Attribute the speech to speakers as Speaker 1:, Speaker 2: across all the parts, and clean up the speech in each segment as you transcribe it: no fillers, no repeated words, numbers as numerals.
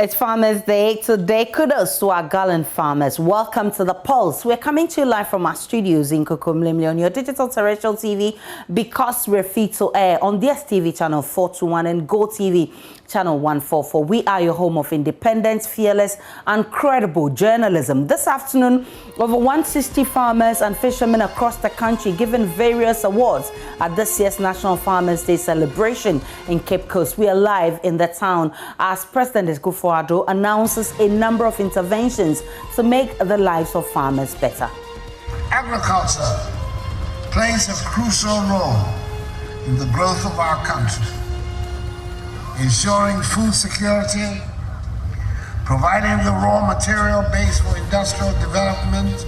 Speaker 1: It's Farmers Day. Today, kudos to our gallant farmers. Welcome to The Pulse. We're coming to you live from our studios in Kokomlemle on your digital terrestrial TV because we're fit to air on DSTV channel 421 and Go TV channel 144. We are your home of independent, fearless, and credible journalism. This afternoon, over 160 farmers and fishermen across the country given various awards at this year's National Farmers Day celebration in Cape Coast. We are live in the town as President Akufo-Addo announces a number of interventions to make the lives of farmers better.
Speaker 2: Agriculture plays a crucial role in the growth of our country, ensuring food security, providing the raw material base for industrial development,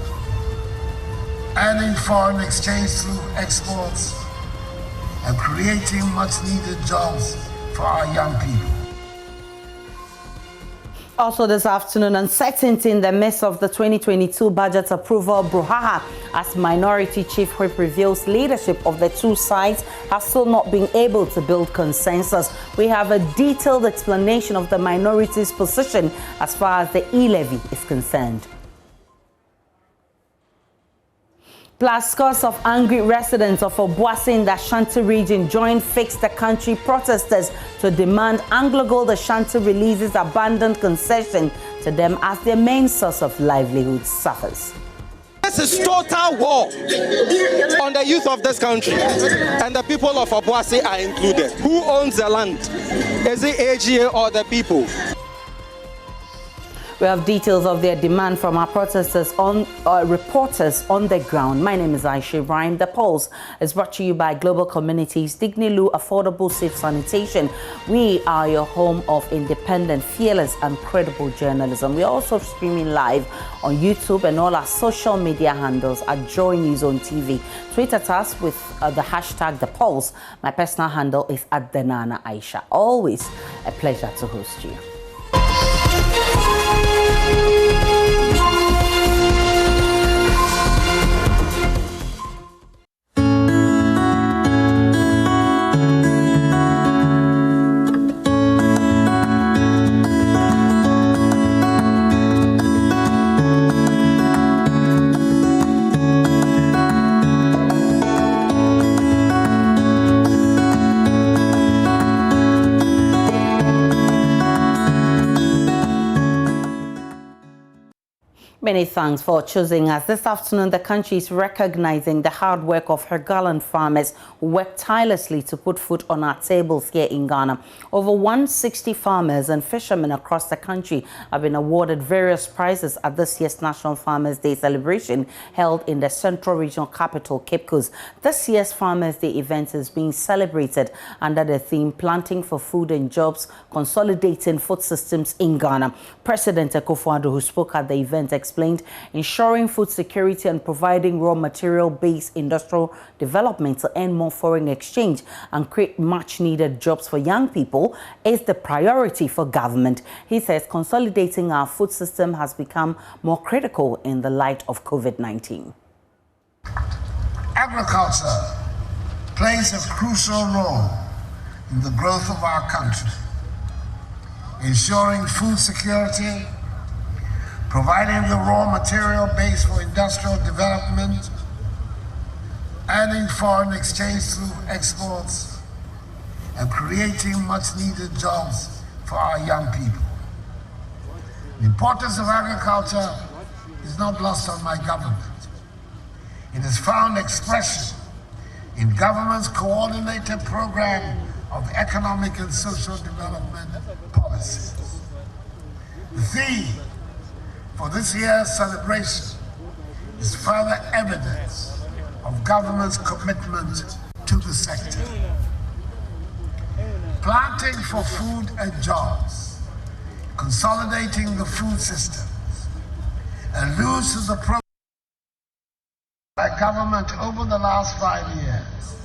Speaker 2: earning foreign exchange through exports, and creating much-needed jobs for our young people.
Speaker 1: Also this afternoon, uncertainty in the midst of the 2022 budget approval brouhaha as Minority Chief Whip reveals leadership of the two sides has still not been able to build consensus. We have a detailed explanation of the minority's position as far as the e-levy is concerned. Plus, scores of angry residents of Obuasi in the Ashanti region joined Fix the Country protesters to demand AngloGold Ashanti releases abandoned concession to them as their main source of livelihood suffers.
Speaker 3: This is total war on the youth of this country, and the people of Obuasi are included. Who owns the land? Is it AGA or the people?
Speaker 1: We have details of their demand from our protesters reporters on the ground. My name is Aisha Ibrahim. The Pulse is brought to you by Global Communities, Dignilu, Affordable Safe Sanitation. We are your home of independent, fearless, and credible journalism. We are also streaming live on YouTube and all our social media handles at JoyNews on TV. Tweet at us with the hashtag The Pulse. My personal handle is @Denana Aisha. Always a pleasure to host you. Many thanks for choosing us. This afternoon, the country is recognizing the hard work of her gallant farmers who work tirelessly to put food on our tables here in Ghana. Over 160 farmers and fishermen across the country have been awarded various prizes at this year's National Farmers Day celebration held in the Central Regional Capital, Cape Coast. This year's Farmers Day event is being celebrated under the theme Planting for Food and Jobs, Consolidating Food Systems in Ghana. President Akufo-Addo, who spoke at the event, explained ensuring food security and providing raw material-based industrial development to earn more foreign exchange and create much-needed jobs for young people is the priority for government. He says consolidating our food system has become more critical in the light of COVID-19.
Speaker 2: Agriculture plays a crucial role in the growth of our country, ensuring food security, providing the raw material base for industrial development, earning foreign exchange through exports, and creating much-needed jobs for our young people. The importance of agriculture is not lost on my government. It has found expression in government's coordinated program of economic and social development policies. The theme for this year's celebration is further evidence of government's commitment to the sector. Planting for food and jobs, consolidating the food systems, alludes to the program by government over the last 5 years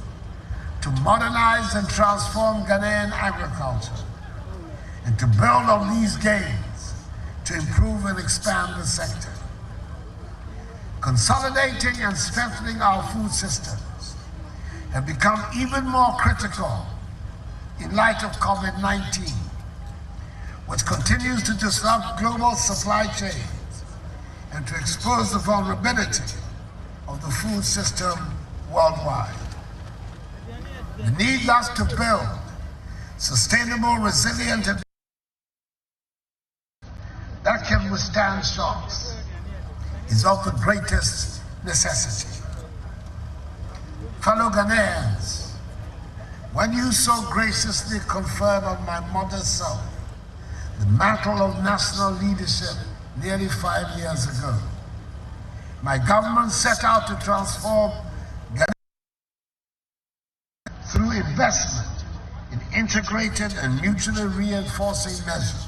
Speaker 2: to modernize and transform Ghanaian agriculture and to build on these gains to improve and expand the sector. Consolidating and strengthening our food systems have become even more critical in light of COVID-19, which continues to disrupt global supply chains and to expose the vulnerability of the food system worldwide. The need thus to build sustainable, resilient, that can withstand shocks is of the greatest necessity. Fellow Ghanaians, when you so graciously conferred on my mother's soul the mantle of national leadership nearly 5 years ago, my government set out to transform Ghana through investment in integrated and mutually reinforcing measures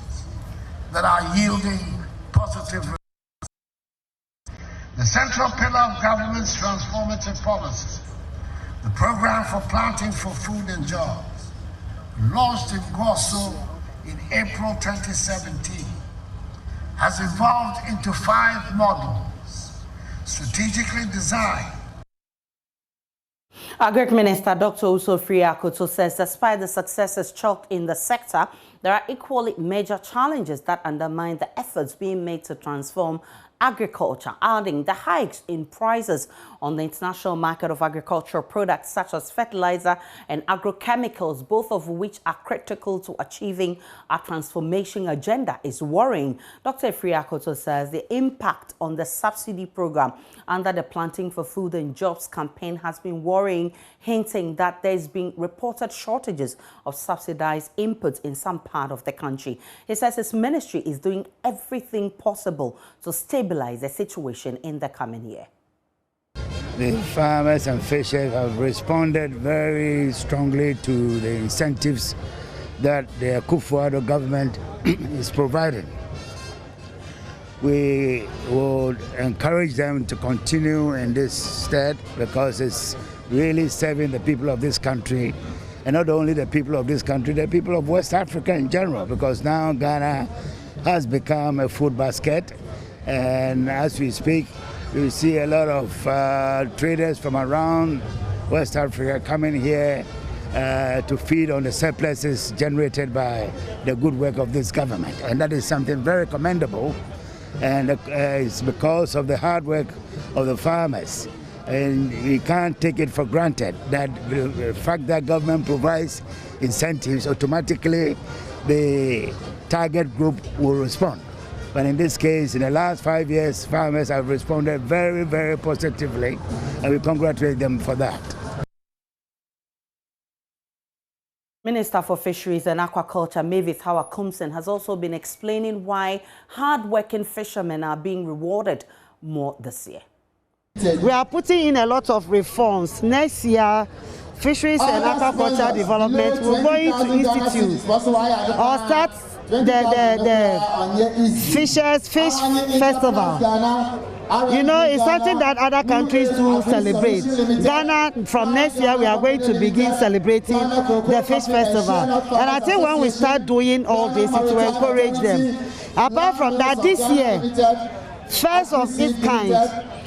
Speaker 2: that are yielding positive results. The central pillar of government's transformative policy, the Program for Planting for Food and Jobs, launched in Goso in April 2017, has evolved into 5 models strategically designed.
Speaker 1: Agric Minister Dr. Usofri Akoto says despite the successes chalked in the sector, there are equally major challenges that undermine the efforts being made to transform agriculture, adding the hikes in prices on the international market of agricultural products such as fertilizer and agrochemicals, both of which are critical to achieving our transformation agenda, is worrying. Dr. Akoto says the impact on the subsidy program under the Planting for Food and Jobs campaign has been worrying, hinting that there's been reported shortages of subsidized inputs in some part of the country. He says his ministry is doing everything possible to stabilize the situation in the coming year.
Speaker 4: The farmers and fishers have responded very strongly to the incentives that the Akufo-Addo government is providing. We would encourage them to continue in this stead because it's really serving the people of this country, and not only the people of this country, the people of West Africa in general, because now Ghana has become a food basket, and as we speak, we see a lot of traders from around West Africa coming here to feed on the surpluses generated by the good work of this government, and that is something very commendable, and it's because of the hard work of the farmers. And we can't take it for granted that the fact that government provides incentives, automatically the target group will respond. But in this case, in the last 5 years, farmers have responded very, very positively, and we congratulate them for that.
Speaker 1: Minister for Fisheries and Aquaculture Mavis Howard-Kumson has also been explaining why hard-working fishermen are being rewarded more this year.
Speaker 5: We are putting in a lot of reforms. Next year, Fisheries and Aquaculture Development, we're going to institute or start the Fish Festival. You know, it's something that other countries do celebrate. Ghana, from next year, we are going to begin celebrating the Fish Festival. And I think when we start doing all this, it will encourage them. Apart from that, this year, first of its kind,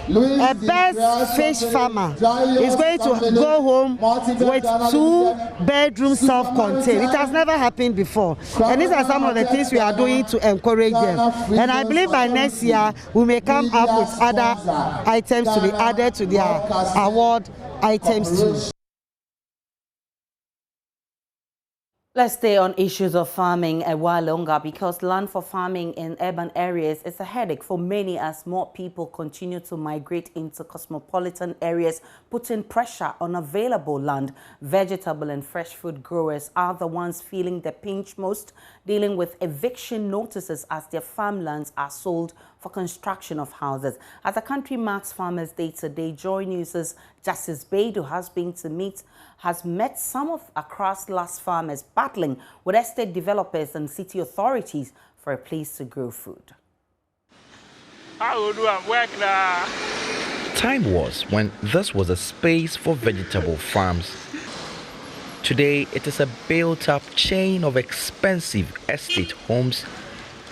Speaker 5: a best fish farmer is going to go home with 2-bedroom self-contained. It has never happened before. And these are some of the things we are doing to encourage them. And I believe by next year, we may come up with other items to be added to their award items too.
Speaker 1: Let's stay on issues of farming a while longer, because land for farming in urban areas is a headache for many as more people continue to migrate into cosmopolitan areas, putting pressure on available land. Vegetable and fresh food growers are the ones feeling the pinch most, dealing with eviction notices as their farmlands are sold for construction of houses. As the country marks Farmers' Day today, JoyNews' Justice Beidou has met some of Accra's last farmers battling with estate developers and city authorities for a place to grow food.
Speaker 6: Time was when this was a space for vegetable farms. Today, it is a built-up chain of expensive estate homes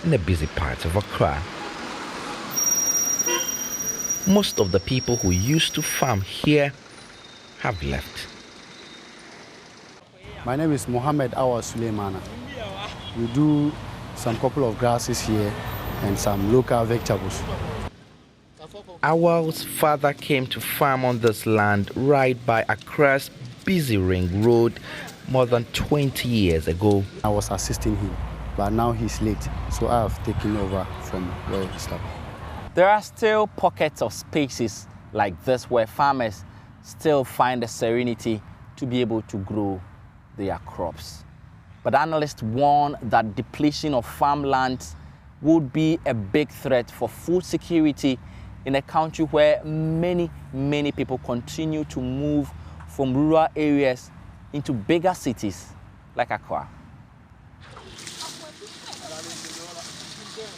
Speaker 6: in the busy parts of Accra. Most of the people who used to farm here have left.
Speaker 7: My name is Mohammed Awa Suleimana. We do some couple of grasses here, and some local vegetables.
Speaker 6: Awal's father came to farm on this land right by Accra's busy ring road more than 20 years ago.
Speaker 7: I was assisting him, but now he's late, so I have taken over from where he stopped.
Speaker 8: There are still pockets of spaces like this where farmers still find the serenity to be able to grow their crops. But analysts warn that depletion of farmlands would be a big threat for food security in a country where many people continue to move from rural areas into bigger cities like Accra.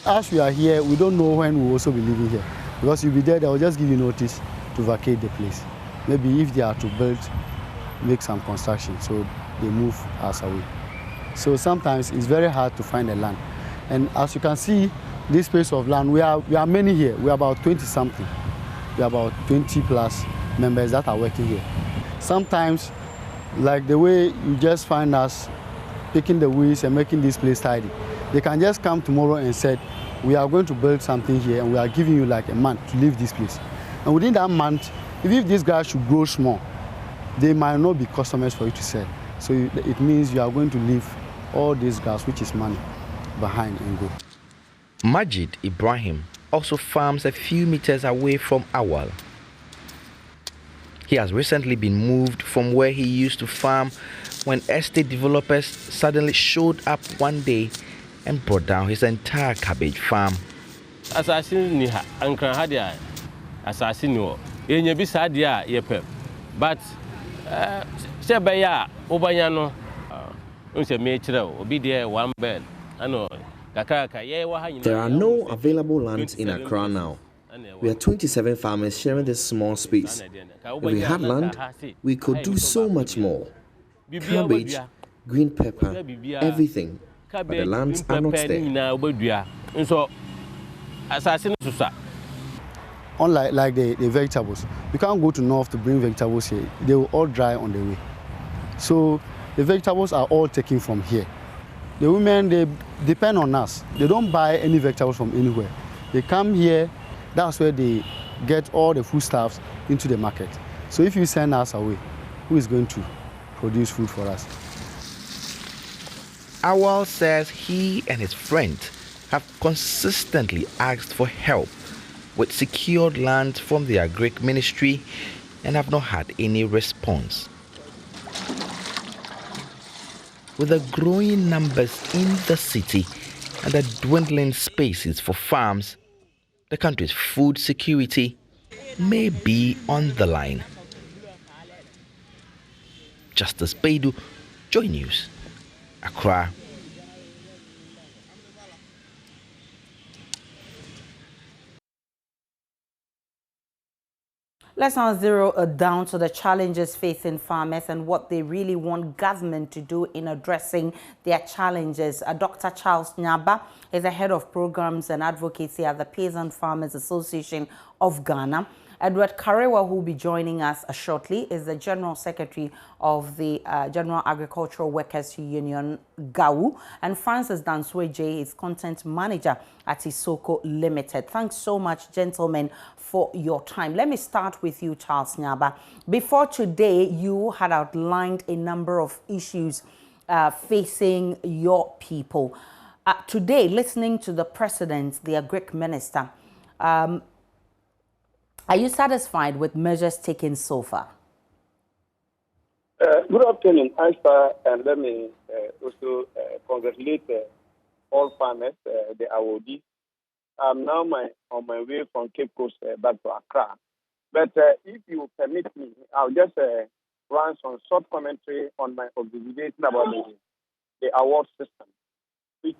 Speaker 7: As we are here, we don't know when we'll also be living here. Because you'll be there, they'll just give you notice to vacate the place. Maybe if they are to build, make some construction, so they move us away. So sometimes it's very hard to find a land. And as you can see, this space of land, we are many here. We are about 20 something. We are about 20 plus members that are working here. Sometimes, like the way you just find us picking the weeds and making this place tidy, they can just come tomorrow and say, we are going to build something here and we are giving you like a month to leave this place. And within that month, if this grass should grow small, they might not be customers for you to sell. So it means you are going to leave all this grass, which is money, behind and go.
Speaker 6: Majid Ibrahim also farms a few meters away from Awal. He has recently been moved from where he used to farm when estate developers suddenly showed up one day and brought down his entire cabbage farm.
Speaker 9: Assassin ni ankran hadia assassin wo yenye bi sadia yepem but se be ya obanya no unse me kire obi de one bed ano kakaka ye wa ha.
Speaker 10: There are no available lands in Accra now. We are 27 farmers sharing this small space. If we had land, we could do so much more. Cabbage, green pepper, everything. But the lands are not there.
Speaker 7: Unlike the vegetables, you can't go to north to bring vegetables here. They will all dry on the way. So the vegetables are all taken from here. The women, they depend on us. They don't buy any vegetables from anywhere. They come here, that's where they get all the foodstuffs into the market. So if you send us away, who is going to produce food for us?
Speaker 6: Awal says he and his friends have consistently asked for help with secured land from the Agric Ministry and have not had any response. With the growing numbers in the city and the dwindling spaces for farms, the country's food security may be on the line. Justice Baidu, JoyNews, Accra.
Speaker 1: Let's now zero down to the challenges facing farmers and what they really want government to do in addressing their challenges. Dr. Charles Nyaba is the head of programs and advocacy at the Peasant Farmers Association of Ghana. Edward Karewa, who will be joining us shortly, is the General Secretary of the General Agricultural Workers Union, GAU, and Francis Dansweje is Content Manager at Isoko Limited. Thanks so much, gentlemen, for your time. Let me start with you, Charles Nyaba. Before today, you had outlined a number of issues facing your people. Today, listening to the President, the Agric Minister, are you satisfied with measures taken so far?
Speaker 11: Good afternoon, Aisha, and let me also congratulate all farmers, the awardees. I'm now on my way from Cape Coast back to Accra. But if you permit me, I'll just run some short commentary on my observation about the award system, which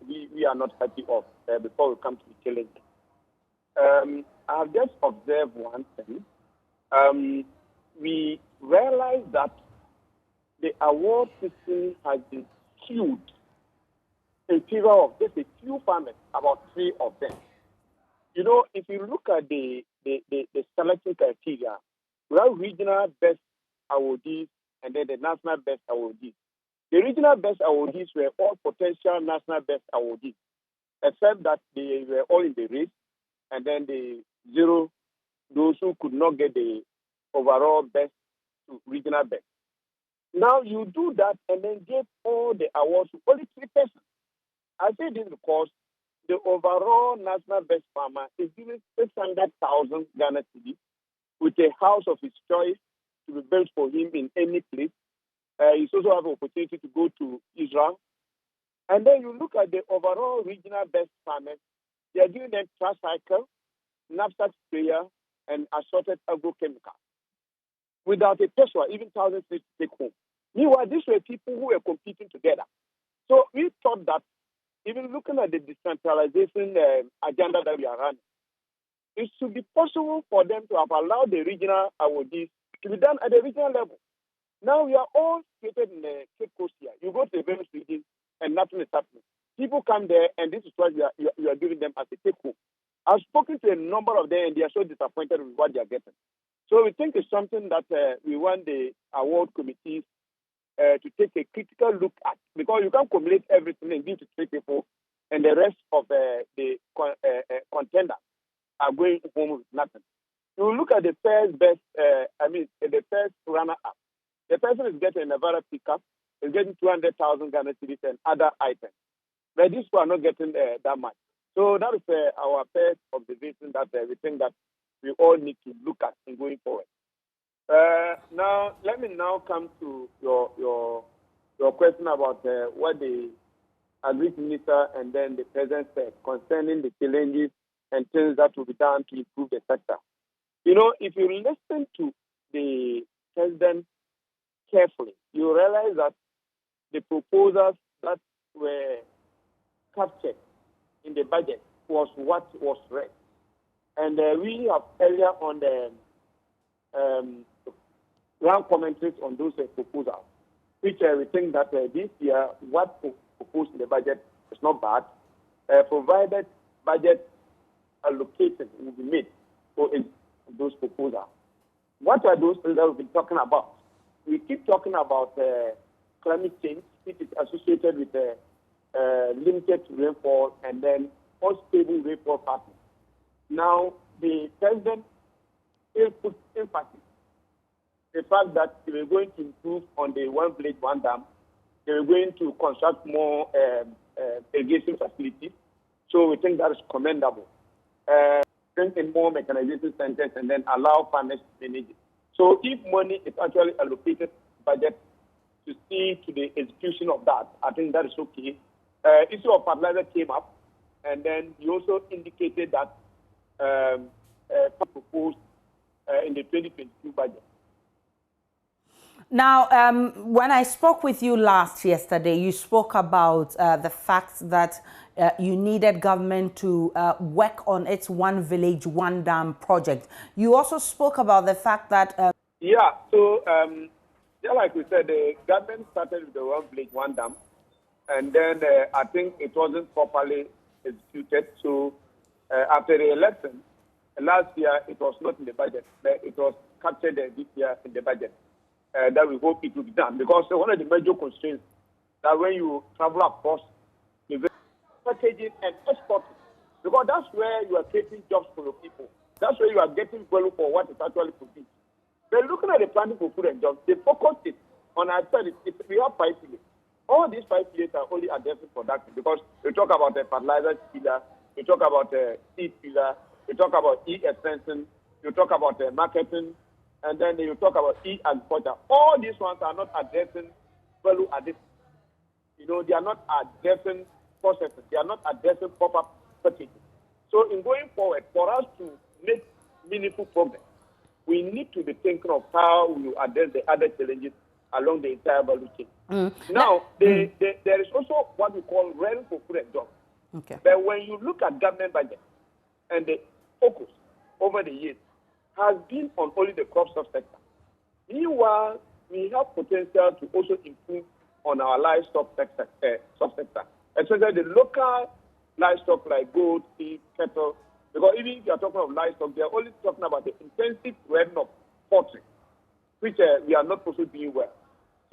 Speaker 11: we are not happy of before we come to the challenge. I've just observed one thing. We realize that the award system has been skewed in favor of just a few farmers, about 3 of them. You know, if you look at the selection criteria, we have regional best awardees and then the national best awardees. The regional best awardees were all potential national best awardees, except that they were all in the race, and then the zero, those who could not get the overall best to regional best. Now you do that and then give all the awards to only 3 persons. I say this because the overall national best farmer is given 600,000 Ghana cedis with a house of his choice to be built for him in any place. He's also have an opportunity to go to Israel. And then you look at the overall regional best farmers, they are giving them tricycle, knapsack sprayer, and assorted agrochemicals. Without a Tesla, even thousands to take home. Meanwhile, these were people who were competing together. So we thought that even looking at the decentralization agenda that we are running, it should be possible for them to have allowed the regional awardees to be done at the regional level. Now we are all situated in the Cape Coast here. You go to the various regions and nothing is happening. People come there and this is what you are giving them as a take home. I've spoken to a number of them and they are so disappointed with what they are getting. So we think it's something that we want the award committees to take a critical look at, because you can't cumulate everything and give to 3 people and the rest of the contenders are going home with nothing. You look at the first best, the first runner-up. The person is getting a Navara pickup, is getting 200,000 Ghana cedis and other items. But these people are not getting that much. So that is our first observation that we think that we all need to look at in going forward. Now, let me now come to your question about what the Agri Minister and then the President said concerning the challenges and things that will be done to improve the sector. You know, if you listen to the President carefully, you realize that the proposals that were captured in the budget was what was read. And we have earlier on the round commentaries on those proposals, which we think that this year what proposed in the budget is not bad, provided budget allocation will be made for those proposals. What are those things that we've been talking about? We keep talking about climate change, which is associated with limited rainfall and then unstable rainfall patterns. Now, the President still put emphasis the fact that they were going to improve on the one village, one dam. They were going to construct more irrigation facilities. So we think that is commendable. Bring in more mechanization centers and then allow farmers to manage it. So if money is actually allocated budget to see to the execution of that, I think that is okay. Issue of fertilizer came up, and then he also indicated that proposed in the 2022 budget.
Speaker 1: Now, when I spoke with you yesterday, you spoke about the fact that you needed government to work on its one village, one dam project. You also spoke about the fact that...
Speaker 11: just like we said, the government started with the one village, one dam, and then I think it wasn't properly executed. So after the election, last year it was not in the budget, but it was captured this year in the budget. That we hope it will be done, because one of the major constraints that when you travel across the packaging and exporting, because that's where you are creating jobs for your people. That's where you are getting value for what is actually produced. But looking at the planning for food and jobs, they focused it on our side. We have 5 pillars. All these 5 pillars are only addressing production, because we talk about the fertilizer pillar, we talk about the seed pillar, we talk about e-extension, we talk about the marketing, and then you talk about e-agriculture. All these ones are not addressing value addition. You know, they are not addressing processes. They are not addressing proper packaging. So in going forward, for us to make meaningful progress, we need to be thinking of how we will address the other challenges along the entire value chain. Now, there is also what we call realm for food and jobs.
Speaker 1: Okay.
Speaker 11: But when you look at government budget and the focus over the years has been on only the crop subsector. Meanwhile, we have potential to also improve on our livestock subsector, especially the local livestock like goat, sheep, cattle. Because even if you are talking of livestock, they are only talking about the intensive rearing of poultry, which we are not also doing well.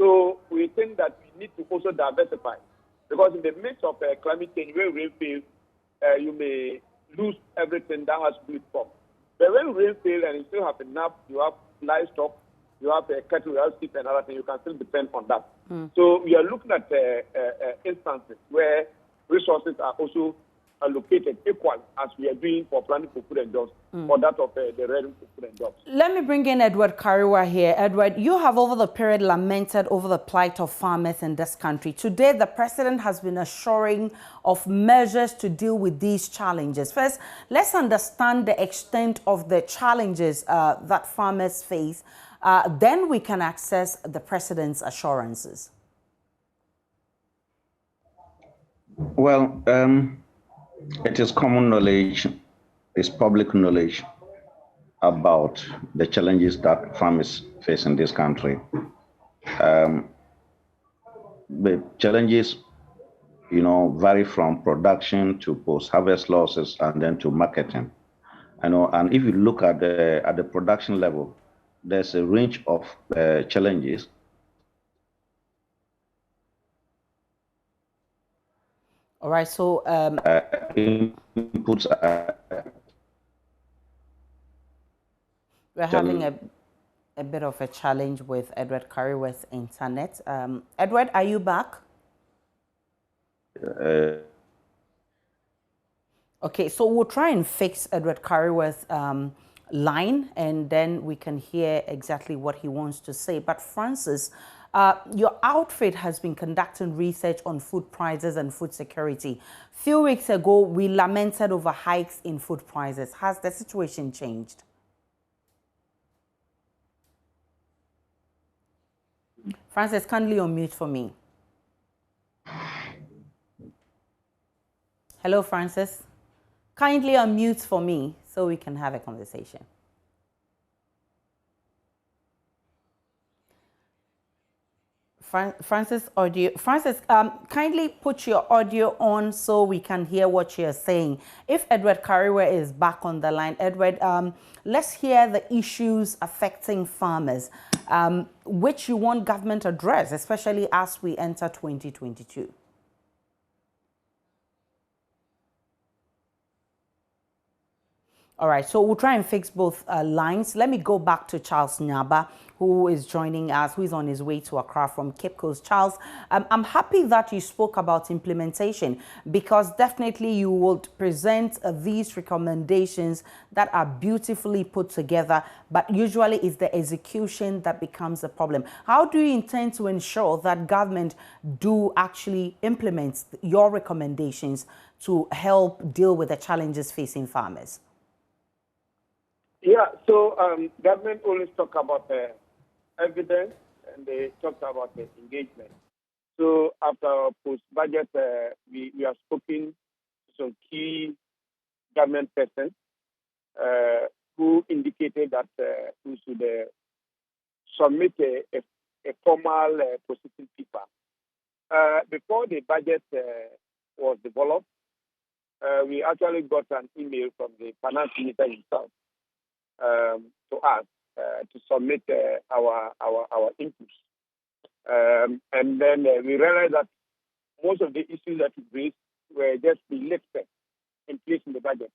Speaker 11: So we think that we need to also diversify, because in the midst of climate change, when rain fails, you may lose everything that has to do with crop. But when rain fails and you still have enough, you have livestock, you have cattle, you have sheep and other things, you can still depend on that. So we are looking at instances where resources are also allocated equal as we are doing for planning for food and jobs, or that of the ready for food and jobs.
Speaker 1: Let me bring in Edward Kariwa here. Edward, you have over the period lamented over the plight of farmers in this country. Today, the president has been assuring of measures to deal with these challenges. First, let's understand the extent of the challenges that farmers face. Then we can access the president's assurances.
Speaker 12: Well, it is common knowledge, it's public knowledge about the challenges that farmers face in this country. The challenges, vary from production to post-harvest losses and then to marketing. And if you look at the production level, there's a range of challenges.
Speaker 1: All right, so
Speaker 12: inputs.
Speaker 1: We're having a bit of a challenge with Edward Kariwa's internet. Edward, are you back? Okay, so we'll try and fix Edward Kariwa's line, and then we can hear exactly what he wants to say. But Francis, your outfit has been conducting research on food prices and food security. A few weeks ago, we lamented over hikes in food prices. Has the situation changed? Francis, kindly unmute for me. Hello, Francis. Kindly unmute for me so we can have a conversation. Francis, kindly put your audio on so we can hear what you're saying. If Edward Kariwa is back on the line, Edward, let's hear the issues affecting farmers, which you want government to address, especially as we enter 2022. All right, so we'll try and fix both lines. Let me go back to Charles Nyaba, who is joining us, who is on his way to Accra from Cape Coast. Charles, I'm happy that you spoke about implementation, because definitely you would present these recommendations that are beautifully put together, but usually it's the execution that becomes a problem. How do you intend to ensure that government do actually implement your recommendations to help deal with the challenges facing farmers?
Speaker 11: Yeah, so government always talk about evidence, and they talk about the engagement. So after post-budget, we have spoken to some key government persons who indicated that we should submit a formal position paper. Before the budget was developed, we actually got an email from the finance minister himself to us to submit our inputs. And then we realized that most of the issues that we raised were just listed in place in the budget.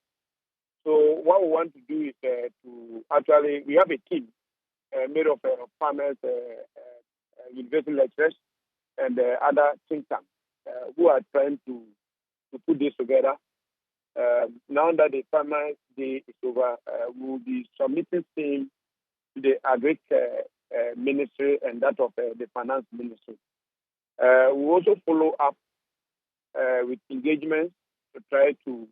Speaker 11: So what we want to do is to actually, we have a team made of farmers, university lecturers, and other think tanks who are trying to put this together. Now that the Farmers' Day is over, we will be submitting same to the Agric Ministry and that of the Finance Ministry. We will also follow up with engagements to try to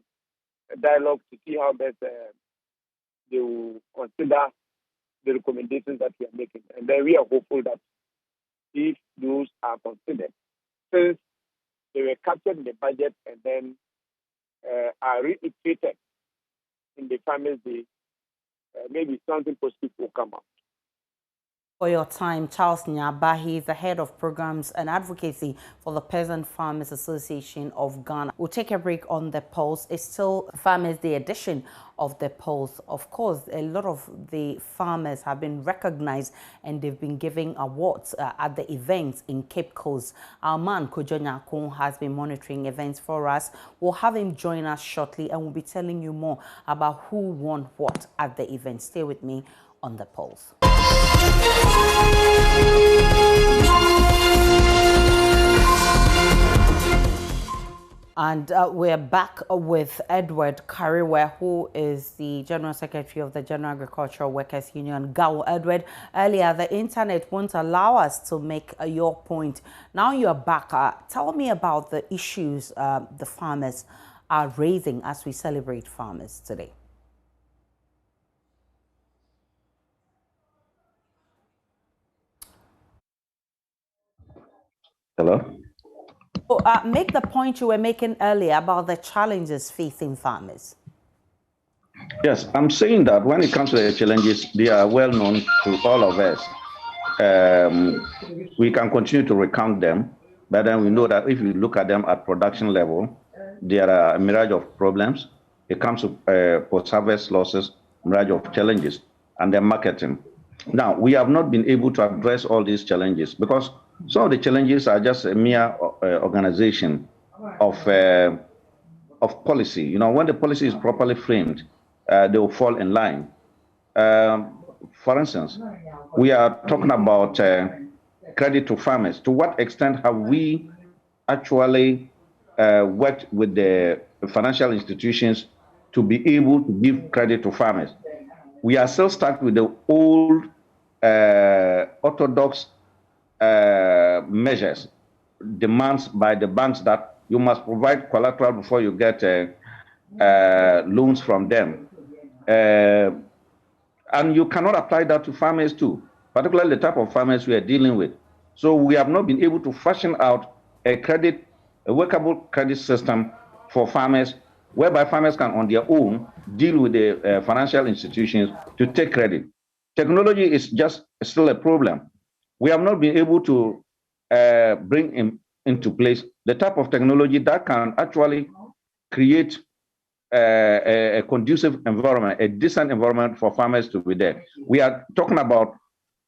Speaker 11: dialogue to see how best they will consider the recommendations that we are making. And then we are hopeful that if those are considered, since they were captured in the budget and then are reiterated in the Farmers' Day, maybe something positive will come out.
Speaker 1: For your time, Charles Nyaba. He is the head of programs and advocacy for the Peasant Farmers Association of Ghana. We'll take a break on the Pulse. It's still Farmers Day edition of the Pulse. Of course, a lot of the farmers have been recognized and they've been giving awards at the events in Cape Coast. Our man, Kojo Nyakon, has been monitoring events for us. We'll have him join us shortly and we'll be telling you more about who won what at the event. Stay with me on the Pulse. And we're back with Edward Kariwe, who is the General Secretary of the General Agricultural Workers Union, GAW. Edward, earlier the internet won't allow us to make your point. Now you're back. Tell me about the issues the farmers are raising as we celebrate farmers today.
Speaker 12: Hello?
Speaker 1: Make the point you were making earlier about the challenges facing farmers.
Speaker 12: Yes, I'm saying that when it comes to the challenges, they are well known to all of us. We can continue to recount them, but then we know that if you look at them at production level, there are a mirage of problems. It comes to post-harvest losses, mirage of challenges, and then marketing. Now, we have not been able to address all these challenges because some of the challenges are just a mere organization of policy. You know, when the policy is properly framed, they will fall in line. For instance, we are talking about credit to farmers. To what extent have we actually worked with the financial institutions to be able to give credit to farmers? We are still stuck with the old orthodox measures, demands by the banks that you must provide collateral before you get loans from them. And you cannot apply that to farmers too, particularly the type of farmers we are dealing with. So we have not been able to fashion out a workable credit system for farmers, whereby farmers can on their own deal with the financial institutions to take credit. Technology is just still a problem. We have not been able to bring into place the type of technology that can actually create a conducive environment, a decent environment for farmers to be there. We are talking about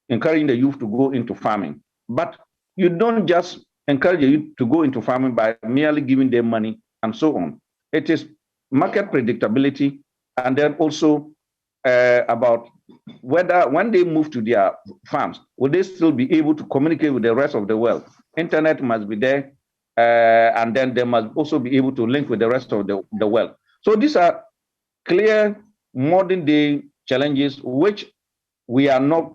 Speaker 12: encouraging the youth to go into farming, but you don't just encourage the youth to go into farming by merely giving them money and so on. It is market predictability, and then also about whether when they move to their farms, will they still be able to communicate with the rest of the world? Internet must be there, and then they must also be able to link with the rest of the world. So these are clear modern day challenges which we are not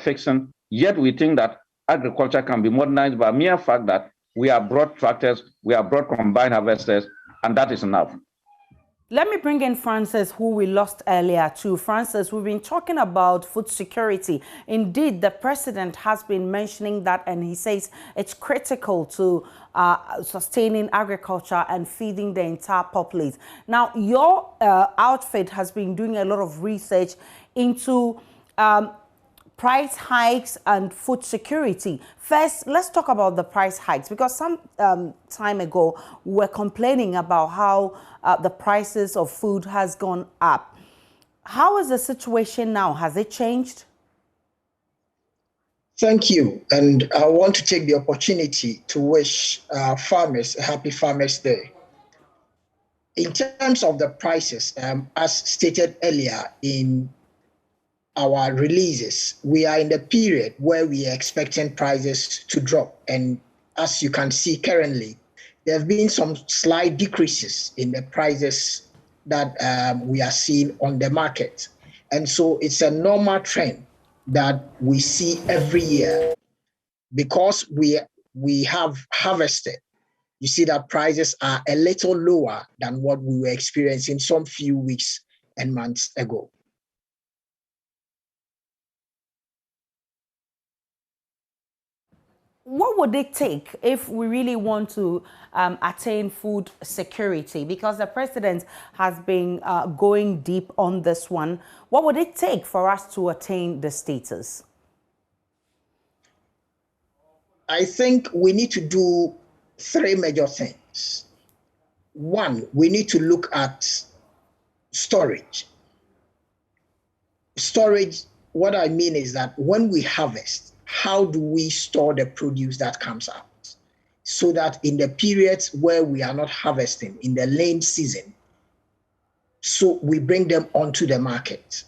Speaker 12: fixing, yet we think that agriculture can be modernized by mere fact that we have brought tractors, we have brought combined harvesters, and that is enough.
Speaker 1: Let me bring in Francis, who we lost earlier too. Francis, we've been talking about food security. Indeed, the president has been mentioning that, and he says it's critical to sustaining agriculture and feeding the entire populace. Now, your outfit has been doing a lot of research into price hikes and food security. First, let's talk about the price hikes, because some time ago we were complaining about how the prices of food has gone up. How is the situation now? Has it changed?
Speaker 13: Thank you. And I want to take the opportunity to wish farmers a happy Farmers Day. In terms of the prices, as stated earlier in our releases, we are in the period where we are expecting prices to drop. And as you can see currently, there have been some slight decreases in the prices that we are seeing on the market. And so it's a normal trend that we see every year. Because we have harvested, you see that prices are a little lower than what we were experiencing some few weeks and months ago.
Speaker 1: What would it take if we really want to attain food security? Because the president has been going deep on this one. What would it take for us to attain the status?
Speaker 13: I think we need to do three major things. One, we need to look at storage. Storage, what I mean is that when we harvest, how do we store the produce that comes out? So that in the periods where we are not harvesting, in the lean season, so we bring them onto the market.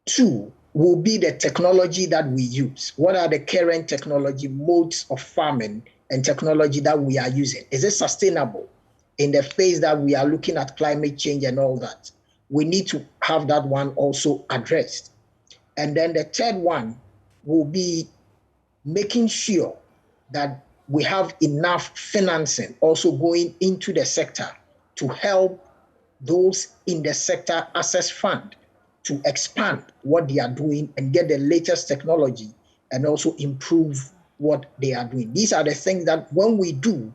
Speaker 13: Two will be the technology that we use. What are the current technology modes of farming and technology that we are using? Is it sustainable in the phase that we are looking at climate change and all that? We need to have that one also addressed. And then the third one will be making sure that we have enough financing also going into the sector to help those in the sector access fund to expand what they are doing and get the latest technology and also improve what they are doing. These are the things that when we do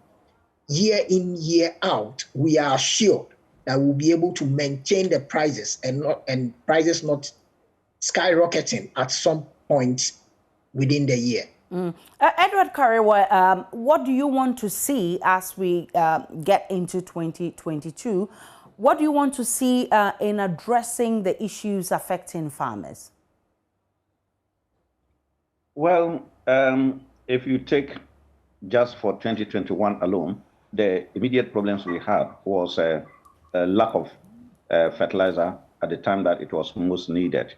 Speaker 13: year in, year out, we are assured that we'll be able to maintain the prices and prices not skyrocketing at some point within the year.
Speaker 1: Edward Karewa, what do you want to see as we get into 2022? What do you want to see in addressing the issues affecting farmers?
Speaker 12: Well, if you take just for 2021 alone, the immediate problems we had was a lack of fertilizer at the time that it was most needed.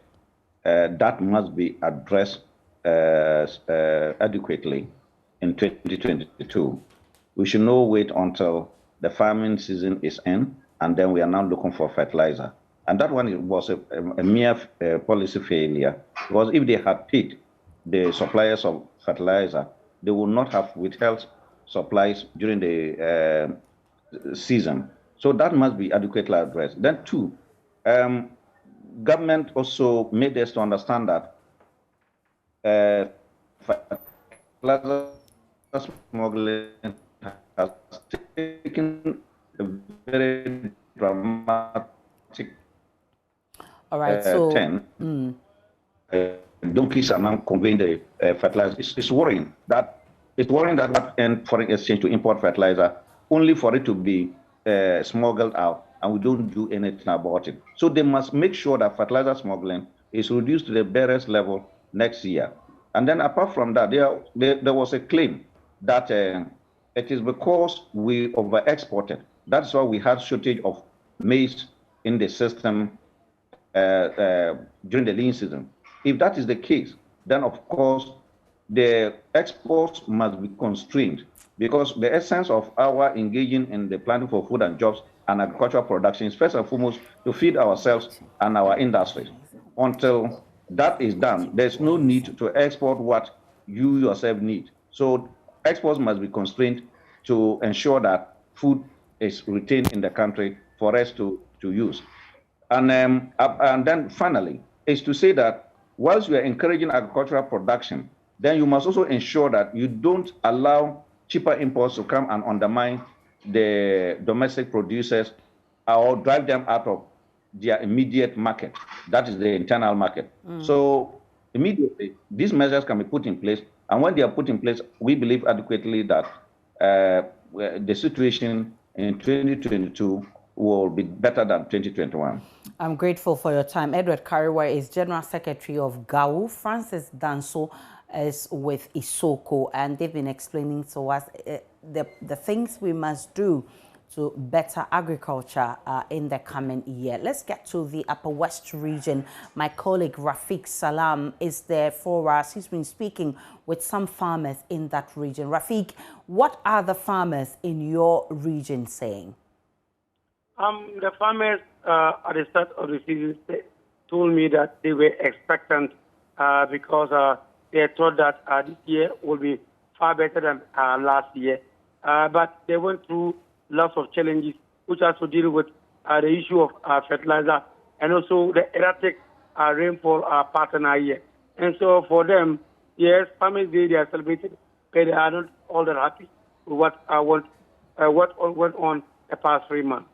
Speaker 12: That must be addressed adequately in 2022. We should not wait until the farming season is in, and then we are now looking for fertilizer. And that one was a mere policy failure, because if they had paid the suppliers of fertilizer, they would not have withheld supplies during the season. So that must be adequately addressed. Then two, government also made us to understand that fertilizer smuggling has taken a very dramatic turn. Donkeys are now conveying the fertilizer. It's worrying that and foreign exchange to import fertilizer only for it to be smuggled out, and we don't do anything about it. So they must make sure that fertilizer smuggling is reduced to the barest level next year. And then apart from that, there was a claim that it is because we over-exported. That's why we had shortage of maize in the system during the lean season. If that is the case, then of course the exports must be constrained, because the essence of our engaging in the planning for food and jobs and agricultural production is first and foremost to feed ourselves and our industries. Until that is done, there's no need to export what you yourself need. So exports must be constrained to ensure that food is retained in the country for us to use. And then finally, is to say that whilst you are encouraging agricultural production, then you must also ensure that you don't allow cheaper imports to come and undermine the domestic producers or drive them out of their immediate market. That is the internal market. So immediately, these measures can be put in place. And when they are put in place, we believe adequately that the situation in 2022 will be better than 2021.
Speaker 1: I'm grateful for your time. Edward Karewa is General Secretary of GAU. Francis Danso is with Isoko, and they've been explaining to us the things we must do to better agriculture in the coming year. Let's get to the Upper West region. My colleague Rafiq Salam is there for us. He's been speaking with some farmers in that region. Rafiq, what are the farmers in your region saying?
Speaker 14: The farmers at the start of the season told me that they were expectant because they thought that this year will be far better than last year. But they went through lots of challenges, which has to deal with the issue of fertilizer and also the erratic rainfall pattern year. And so for them, yes, Farmers Day, they are celebrated, but they are not all that happy with what went on the past 3 months.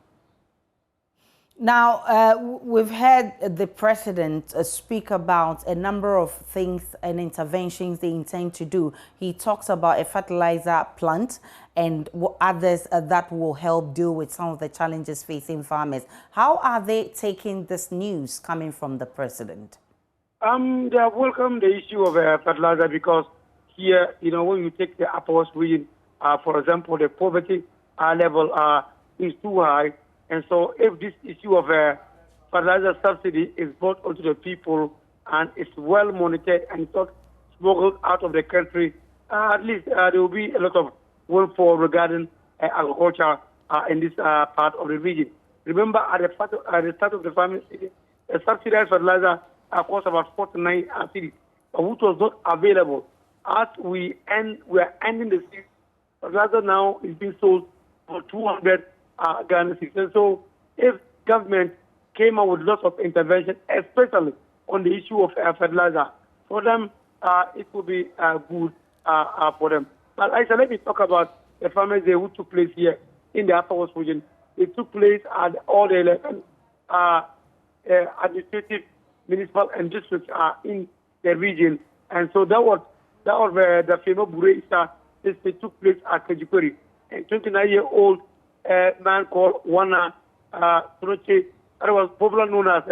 Speaker 1: Now, we've heard the president speak about a number of things and interventions they intend to do. He talks about a fertilizer plant and others that will help deal with some of the challenges facing farmers. How are they taking this news coming from the president?
Speaker 14: They have welcomed the issue of fertilizer because here, when you take the Upper West region, for example, the poverty level is too high. And so if this issue of fertilizer subsidy is brought onto the people and it's well monitored and it's not smuggled out of the country, at least there will be a lot of welfare regarding agriculture in this part of the region. Remember, at the start of the farming season, a subsidized fertilizer cost about 49 cedis, which was not available. As we are ending the season, fertilizer now is being sold for 200 Ghana cedis. And so if government came out with lots of intervention, especially on the issue of fertilizer, for them, it would be good for them. But let me talk about the Farmers' Day who took place here in the Upper West region. It took place at all the 11 administrative, municipal, and districts in the region. And so that was the famous Bureisa. This took place at Kejikori. A 29-year-old man called Wana Tunoche, that was popularly known as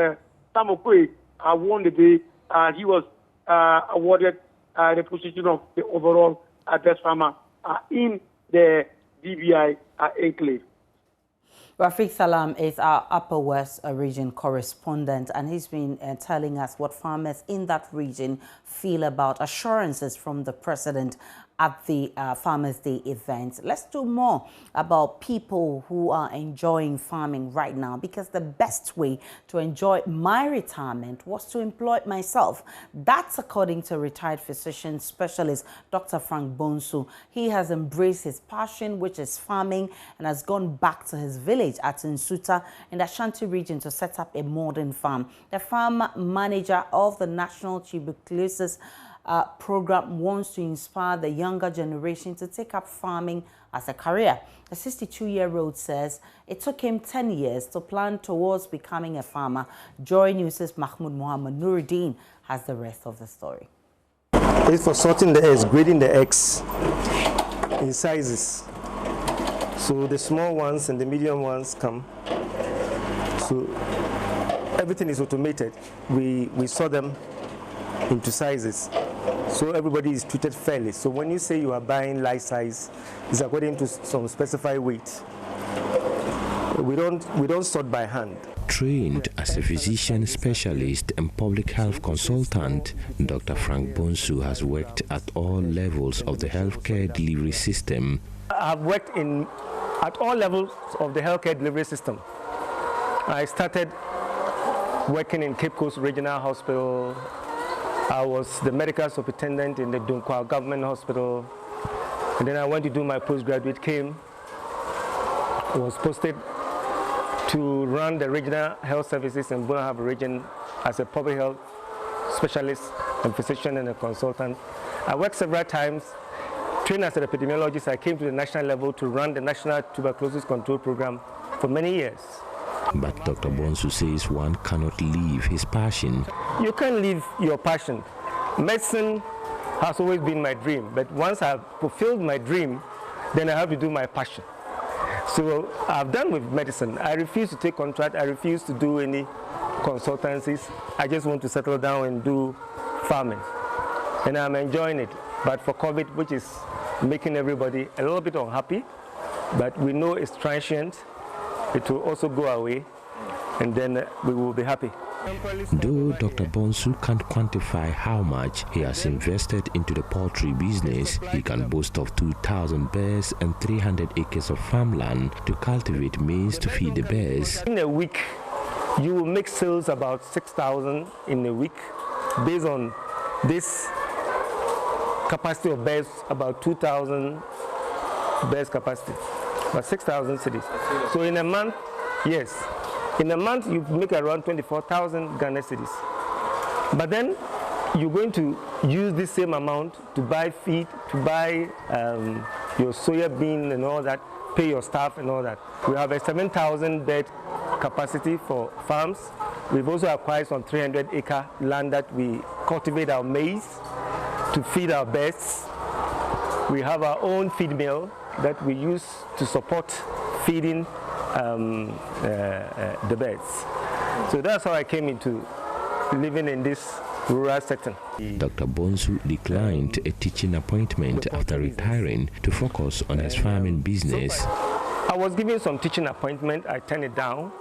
Speaker 14: Samokwe, won the day. He was awarded the position of the overall best farmer in the DBI enclave.
Speaker 1: Rafiq Salam is our Upper West region correspondent, and he's been telling us what farmers in that region feel about assurances from the president at the Farmers' Day event. Let's do more about people who are enjoying farming right now, because the best way to enjoy my retirement was to employ myself. That's according to retired physician specialist Dr. Frank Bonsu. He has embraced his passion, which is farming, and has gone back to his village at Nsuta in the Ashanti region to set up a modern farm. The farm manager of the National Tuberculosis program wants to inspire the younger generation to take up farming as a career. The 62-year-old says it took him 10 years to plan towards becoming a farmer. JoyNews' Mahmoud Mohammed Nuruddin has the rest of the story.
Speaker 15: It's for sorting the eggs, grading the eggs in sizes. So the small ones and the medium ones come. So everything is automated. We sort them into sizes, so everybody is treated fairly. So when you say you are buying light size, it's according to some specified weight. We don't sort by hand.
Speaker 16: Trained as a physician specialist and public health consultant, Dr. Frank Bonsu has worked at all levels of the healthcare delivery system.
Speaker 15: I've worked at all levels of the healthcare delivery system. I started working in Cape Coast Regional Hospital. I was the medical superintendent in the Dunkwa Government Hospital. And then I went to do my postgraduate, was posted to run the regional health services in Buena Harbour region as a public health specialist and physician and a consultant. I worked several times, trained as an epidemiologist. I came to the national level to run the National Tuberculosis Control Program for many years.
Speaker 16: But Dr. Bonsu says one cannot leave his passion.
Speaker 15: You can't leave your passion. Medicine has always been my dream, but once I've fulfilled my dream, then I have to do my passion. So I've done with medicine. I refuse to take contract. I refuse to do any consultancies. I just want to settle down and do farming. And I'm enjoying it. But for COVID, which is making everybody a little bit unhappy, but we know it's transient, it will also go away, and then we will be happy.
Speaker 16: Though Dr. Bonsu can't quantify how much he has invested into the poultry business, he can boast of 2,000 birds and 300 acres of farmland to cultivate maize to feed the birds.
Speaker 15: In a week, you will make sales about 6,000 in a week, based on this capacity of birds, about 2,000 birds capacity, about 6,000 cities. So in a month, yes, in a month you make around 24,000 Ghana cities. But then you're going to use this same amount to buy feed, to buy your soya bean and all that, pay your staff and all that. We have a 7,000 bed capacity for farms. We've also acquired some 300-acre land that we cultivate our maize to feed our birds. We have our own feed mill that we use to support feeding the birds. So that's how I came into living in this rural setting.
Speaker 16: Dr. Bonsu declined a teaching appointment after retiring to focus on his farming business.
Speaker 15: I was given some teaching appointment, I turned it down,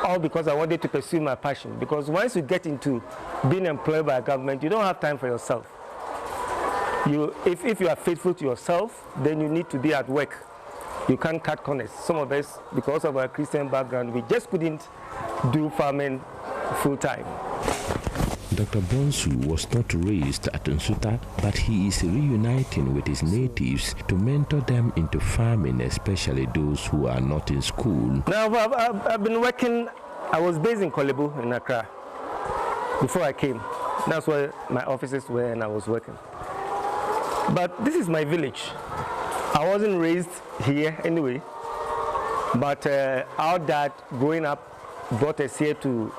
Speaker 15: all because I wanted to pursue my passion. Because once you get into being employed by a government, you don't have time for yourself. If you are faithful to yourself, then you need to be at work. You can't cut corners. Some of us, because of our Christian background, we just couldn't do farming full time.
Speaker 16: Dr. Bonsu was not raised at Nsuta, but he is reuniting with his natives to mentor them into farming, especially those who are not in school.
Speaker 15: Now, I've been working, I was based in Kolebu in Accra before I came. That's where my offices were and I was working. But this is my village. I wasn't raised here anyway, but our dad, growing up, brought us here to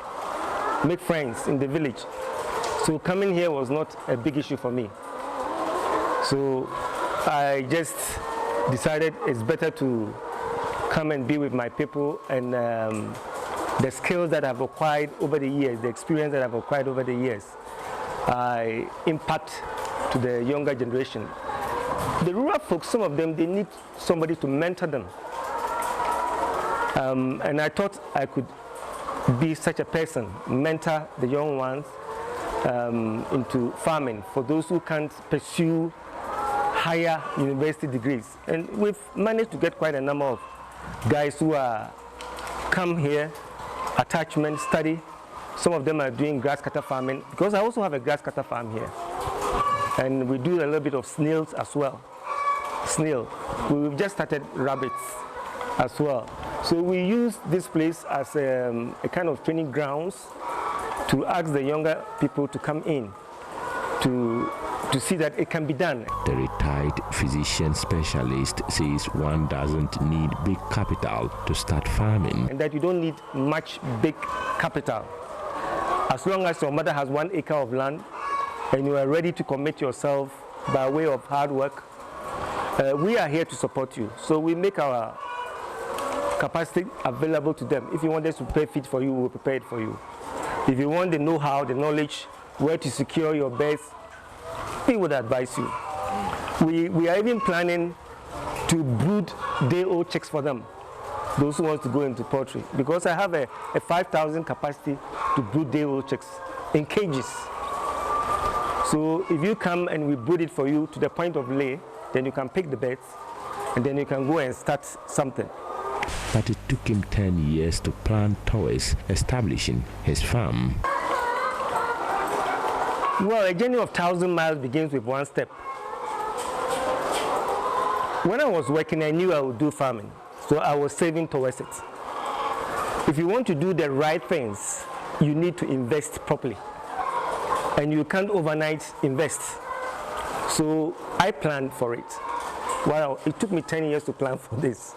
Speaker 15: make friends in the village. So coming here was not a big issue for me. So I just decided it's better to come and be with my people, and the skills that I've acquired over the years, the experience that I've acquired over the years, I impact to the younger generation. The rural folks, some of them, they need somebody to mentor them. And I thought I could be such a person, mentor the young ones into farming for those who can't pursue higher university degrees. And we've managed to get quite a number of guys who are come here, attachment, study. Some of them are doing grass cutter farming, because I also have a grass cutter farm here. And we do a little bit of snails as well. Snail. We've just started rabbits as well. So we use this place as a kind of training grounds to ask the younger people to come in to see that it can be done.
Speaker 16: The retired physician specialist says one doesn't need big capital to start farming.
Speaker 15: And that you don't need much big capital. As long as your mother has 1 acre of land and you are ready to commit yourself by way of hard work, we are here to support you. So we make our capacity available to them. If you want us to prepare feed for you, we'll prepare it for you. If you want the know-how, the knowledge, where to secure your birds, we would advise you. We are even planning to brood day-old chicks for them, those who want to go into poultry, because I have a 5,000 capacity to brood day-old chicks in cages. So if you come and we brood it for you to the point of lay, then you can pick the birds and then you can go and start something.
Speaker 16: But it took him 10 years to plan towards establishing his farm.
Speaker 15: Well, a journey of 1,000 miles begins with one step. When I was working, I knew I would do farming, so I was saving towards it. If you want to do the right things, you need to invest properly. And you can't overnight invest. So I planned for it. Well, it took me 10 years to plan for this.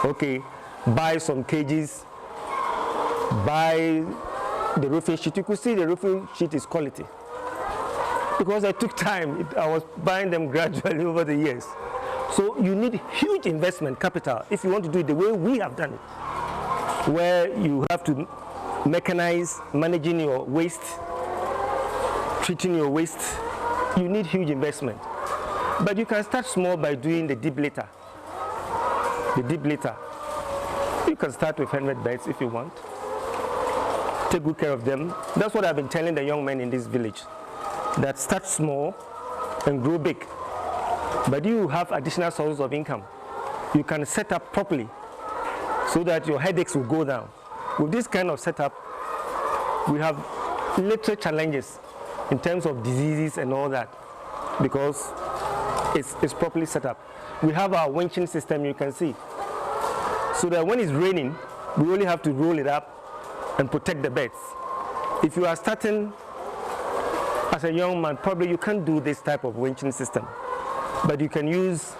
Speaker 15: Okay, buy some cages, buy the roofing sheet. You could see the roofing sheet is quality. Because I took time, I was buying them gradually over the years. So you need huge investment capital if you want to do it the way we have done it, where you have to mechanize managing your waste, treating your waste. You need huge investment. But you can start small by doing the deep litter. The deep litter. You can start with 100 birds if you want. Take good care of them. That's what I've been telling the young men in this village. That start small and grow big. But you have additional sources of income. You can set up properly so that your headaches will go down. With this kind of setup, we have little challenges in terms of diseases and all that, because it's properly set up. We have our winching system, you can see, so that when it's raining, we only have to roll it up and protect the beds. If you are starting as a young man, probably you can't do this type of winching system, but you can use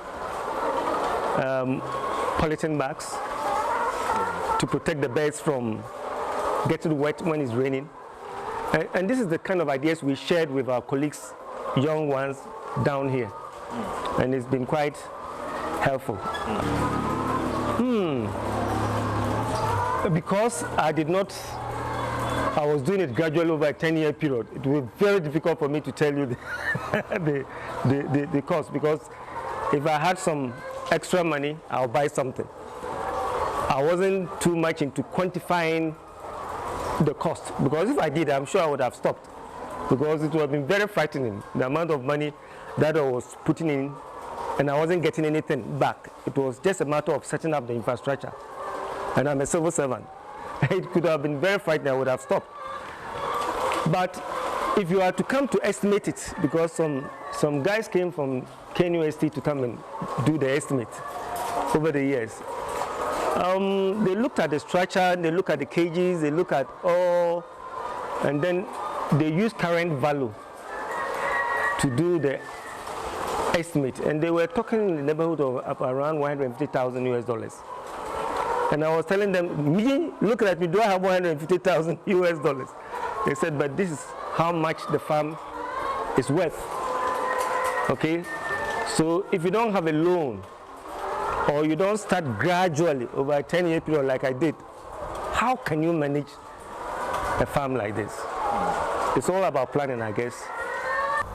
Speaker 15: polythene bags to protect the birds from getting wet when it's raining. And this is the kind of ideas we shared with our colleagues, young ones down here. And it's been quite helpful. Because I was doing it gradually over a 10-year period. It was very difficult for me to tell you the cost, because if I had some extra money, I'll buy something. I wasn't too much into quantifying the cost, because if I did, I'm sure I would have stopped, because it would have been very frightening, the amount of money that I was putting in, and I wasn't getting anything back. It was just a matter of setting up the infrastructure, and I'm a civil servant. It could have been very frightening, I would have stopped. But if you are to come to estimate it, because some guys came from KNUST to come and do the estimate over the years, they looked at the structure, they look at the cages, they look at all, and then they use current value to do the estimate. And they were talking in the neighborhood of around $150,000 US. And I was telling them, me, look at me, do I have $150,000 US? They said, but this is how much the farm is worth. Okay? So if you don't have a loan, or you don't start gradually over a 10-year period like I did, how can you manage a farm like this? It's all about planning, I guess.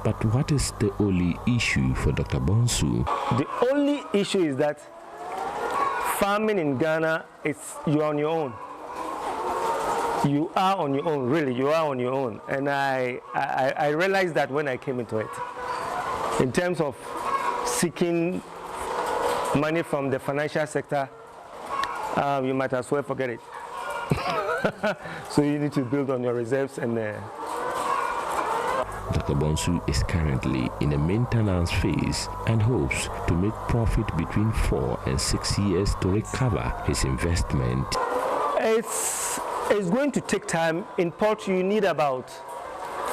Speaker 16: But what is the only issue for Dr. Bonsu?
Speaker 15: The only issue is that farming in Ghana, you're on your own. You are on your own, really, you are on your own. And I realized that when I came into it. In terms of seeking money from the financial sector, you might as well forget it. So you need to build on your reserves. And
Speaker 16: Dr. Bonsu is currently in a maintenance phase and hopes to make profit between 4 and 6 years to recover his investment.
Speaker 15: It's going to take time. In poultry, you need about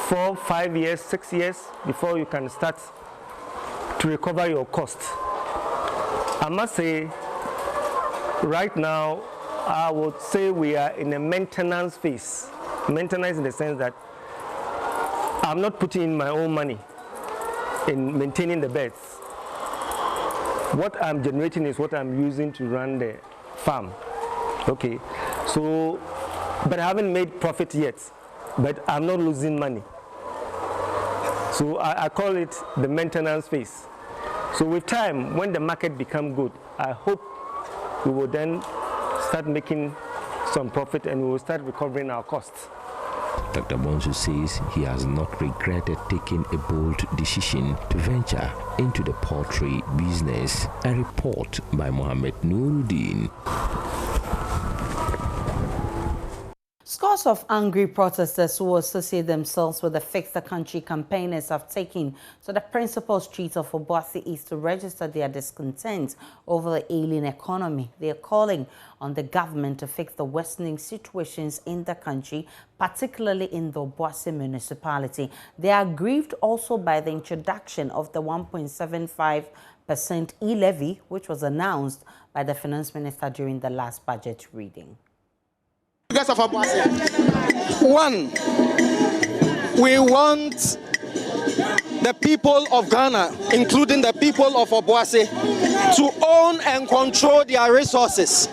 Speaker 15: 4, 5 years, 6 years before you can start to recover your cost. I must say, right now, I would say we are in a maintenance phase. Maintenance in the sense that I'm not putting in my own money in maintaining the beds. What I'm generating is what I'm using to run the farm. Okay, so, but I haven't made profit yet, but I'm not losing money. So I call it the maintenance phase. So with time, when the market becomes good, I hope we will then start making some profit and we will start recovering our costs.
Speaker 16: Dr. Bonsu says he has not regretted taking a bold decision to venture into the poultry business. A report by Mohammed Nuruddin.
Speaker 1: Scores of angry protesters who associate themselves with the Fix the Country campaigners have taken to the principal streets of Obuasi East to register their discontent over the ailing economy. They are calling on the government to fix the worsening situations in the country, particularly in the Obuasi municipality. They are grieved also by the introduction of the 1.75% e-levy, which was announced by the finance minister during the last budget reading.
Speaker 3: One, we want the people of Ghana, including the people of Obuasi, to own and control their resources.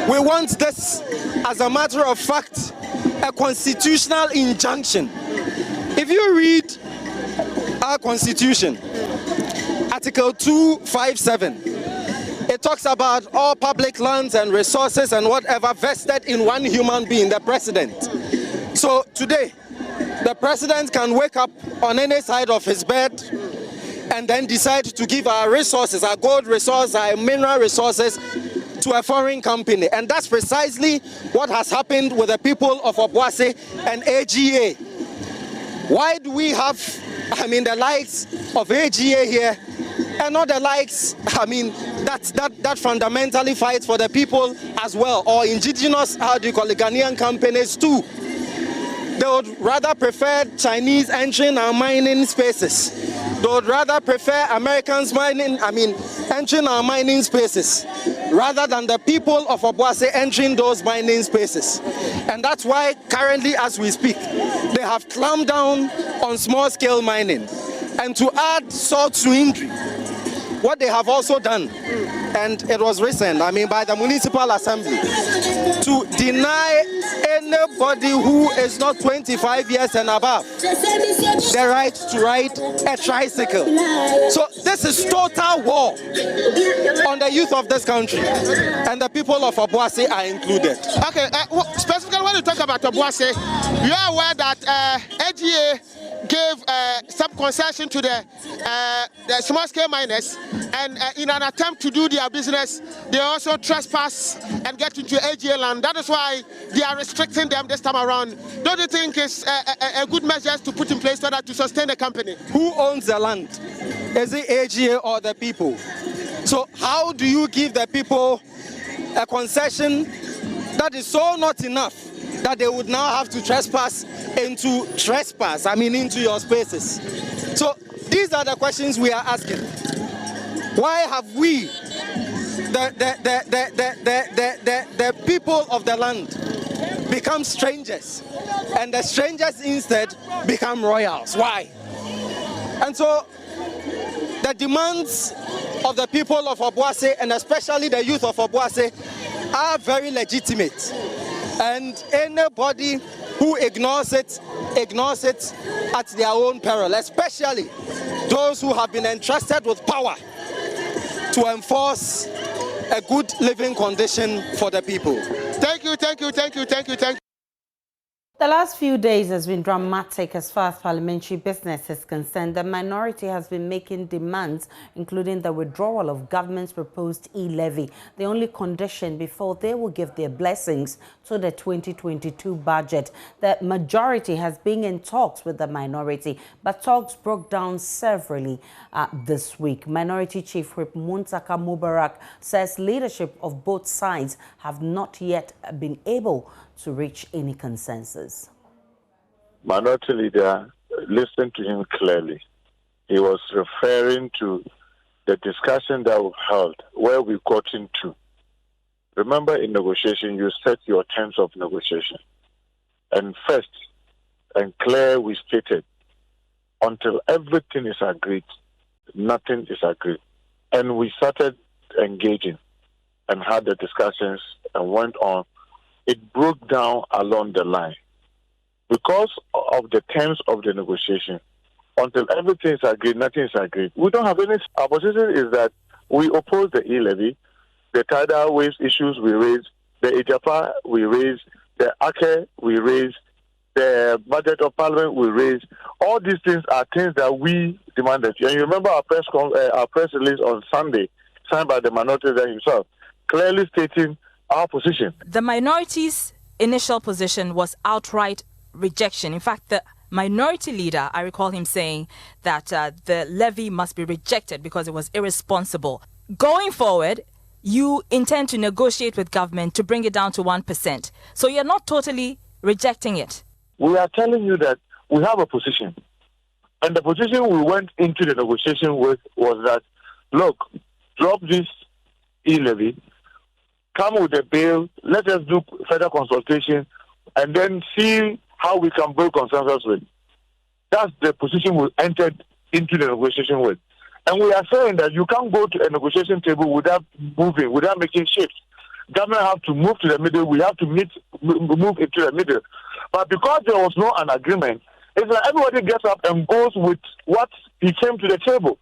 Speaker 3: We want this, as a matter of fact, a constitutional injunction. If you read our constitution, Article 257, it talks about all public lands and resources and whatever vested in one human being, the president. So today, the president can wake up on any side of his bed and then decide to give our resources, our gold resources, our mineral resources, to a foreign company. And that's precisely what has happened with the people of Obuasi and AGA. Why do we have, the likes of AGA here and not the likes, that fundamentally fights for the people as well, or indigenous, Ghanaian companies too? They would rather prefer Chinese entering our mining spaces. They would rather prefer Americans entering our mining spaces rather than the people of Obuasi entering those mining spaces. And that's why currently, as we speak, they have clamped down on small-scale mining. And to add salt to injury, what they have also done, and it was recent, by the Municipal Assembly, to deny anybody who is not 25 years and above the right to ride a tricycle. So this is total war on the youth of this country, and the people of Obuasi are included.
Speaker 17: Okay, specifically when you talk about Obuasi, you are aware that AGA gave some concession to the small-scale miners, and in an attempt to do their business, they also trespass and get into AGA land. That is why they are restricting them this time around. Don't you think it's a good measure to put in place so that to sustain the company?
Speaker 3: Who owns the land? Is it AGA or the people? So how do you give the people a concession that is so not enough that they would now have to trespass into your spaces? So these are the questions we are asking. Why have we, the people of the land, become strangers, and the strangers instead become royals? Why? And so the demands of the people of Obuasi, and especially the youth of Obuasi, are very legitimate. And anybody who ignores it at their own peril, especially those who have been entrusted with power to enforce a good living condition for the people.
Speaker 17: Thank you.
Speaker 1: The last few days has been dramatic as far as parliamentary business is concerned. The minority has been making demands, including the withdrawal of government's proposed e-levy, the only condition before they will give their blessings to the 2022 budget. The majority has been in talks with the minority, but talks broke down severally this week. Minority Chief Whip Muntaka Mubarak says leadership of both sides have not yet been able to reach any consensus.
Speaker 18: Minority leader listened to him clearly. He was referring to the discussion that we held, where we got into. Remember, in negotiation, you set your terms of negotiation. And first and clear, we stated, until everything is agreed, nothing is agreed. And we started engaging and had the discussions and went on. It broke down along the line. Because of the terms of the negotiation, until everything is agreed, nothing is agreed. We don't have any. Our position is that we oppose the e-levy, the tidal waves issues we raise, the Ijapa we raise, the AKE we raise, the budget of parliament we raise. All these things are things that we demanded. And you remember our press release on Sunday, signed by the minority leader himself, clearly stating our position.
Speaker 19: The minority's initial position was outright rejection. In fact, the minority leader, I recall him saying that the levy must be rejected because it was irresponsible. Going forward, you intend to negotiate with government to bring it down to 1%. So you're not totally rejecting it.
Speaker 18: We are telling you that we have a position. And the position we went into the negotiation with was that, look, drop this e-levy, come with a bill, let us do further consultation, and then see how we can build consensus with. That's the position we entered into the negotiation with. And we are saying that you can't go to a negotiation table without moving, without making shifts. Government have to move to the middle, we have to move into the middle. But because there was no an agreement, it's like everybody gets up and goes with what he came to the table.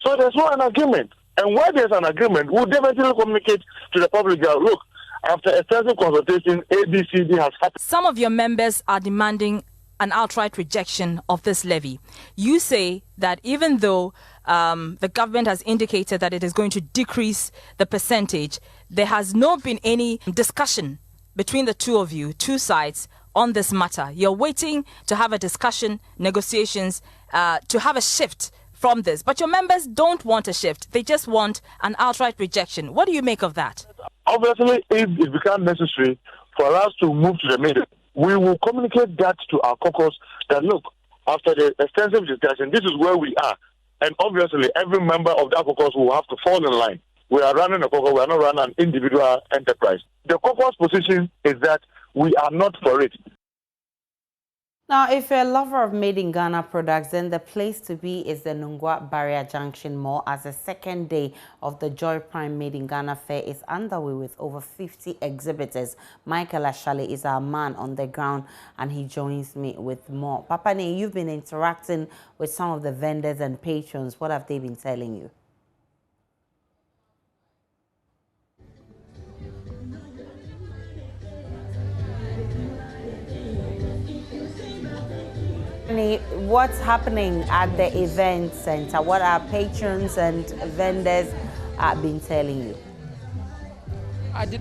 Speaker 18: So there's no an agreement. And where there's an agreement, we'll definitely communicate to the public that, look, after extensive consultation, ABCD has happened.
Speaker 19: Some of your members are demanding an outright rejection of this levy. You say that even though the government has indicated that it is going to decrease the percentage, there has not been any discussion between the two of you, two sides, on this matter. You're waiting to have a discussion, negotiations, to have a shift from this. But your members don't want a shift. They just want an outright rejection. What do you make of that?
Speaker 18: Obviously, if it becomes necessary for us to move to the middle, we will communicate that to our caucus that, look, after the extensive discussion, this is where we are. And obviously, every member of the caucus will have to fall in line. We are running a caucus, we are not running an individual enterprise. The caucus position is that we are not for it.
Speaker 1: Now, if you're a lover of made in Ghana products, then the place to be is the Nungwa Barrier Junction Mall, as the second day of the Joy Prime Made in Ghana Fair is underway with over 50 exhibitors. Michael Ashale is our man on the ground, and he joins me with more. Papane, you've been interacting with some of the vendors and patrons. What have they been telling you? What's happening at the event center? What our patrons and vendors have been telling you?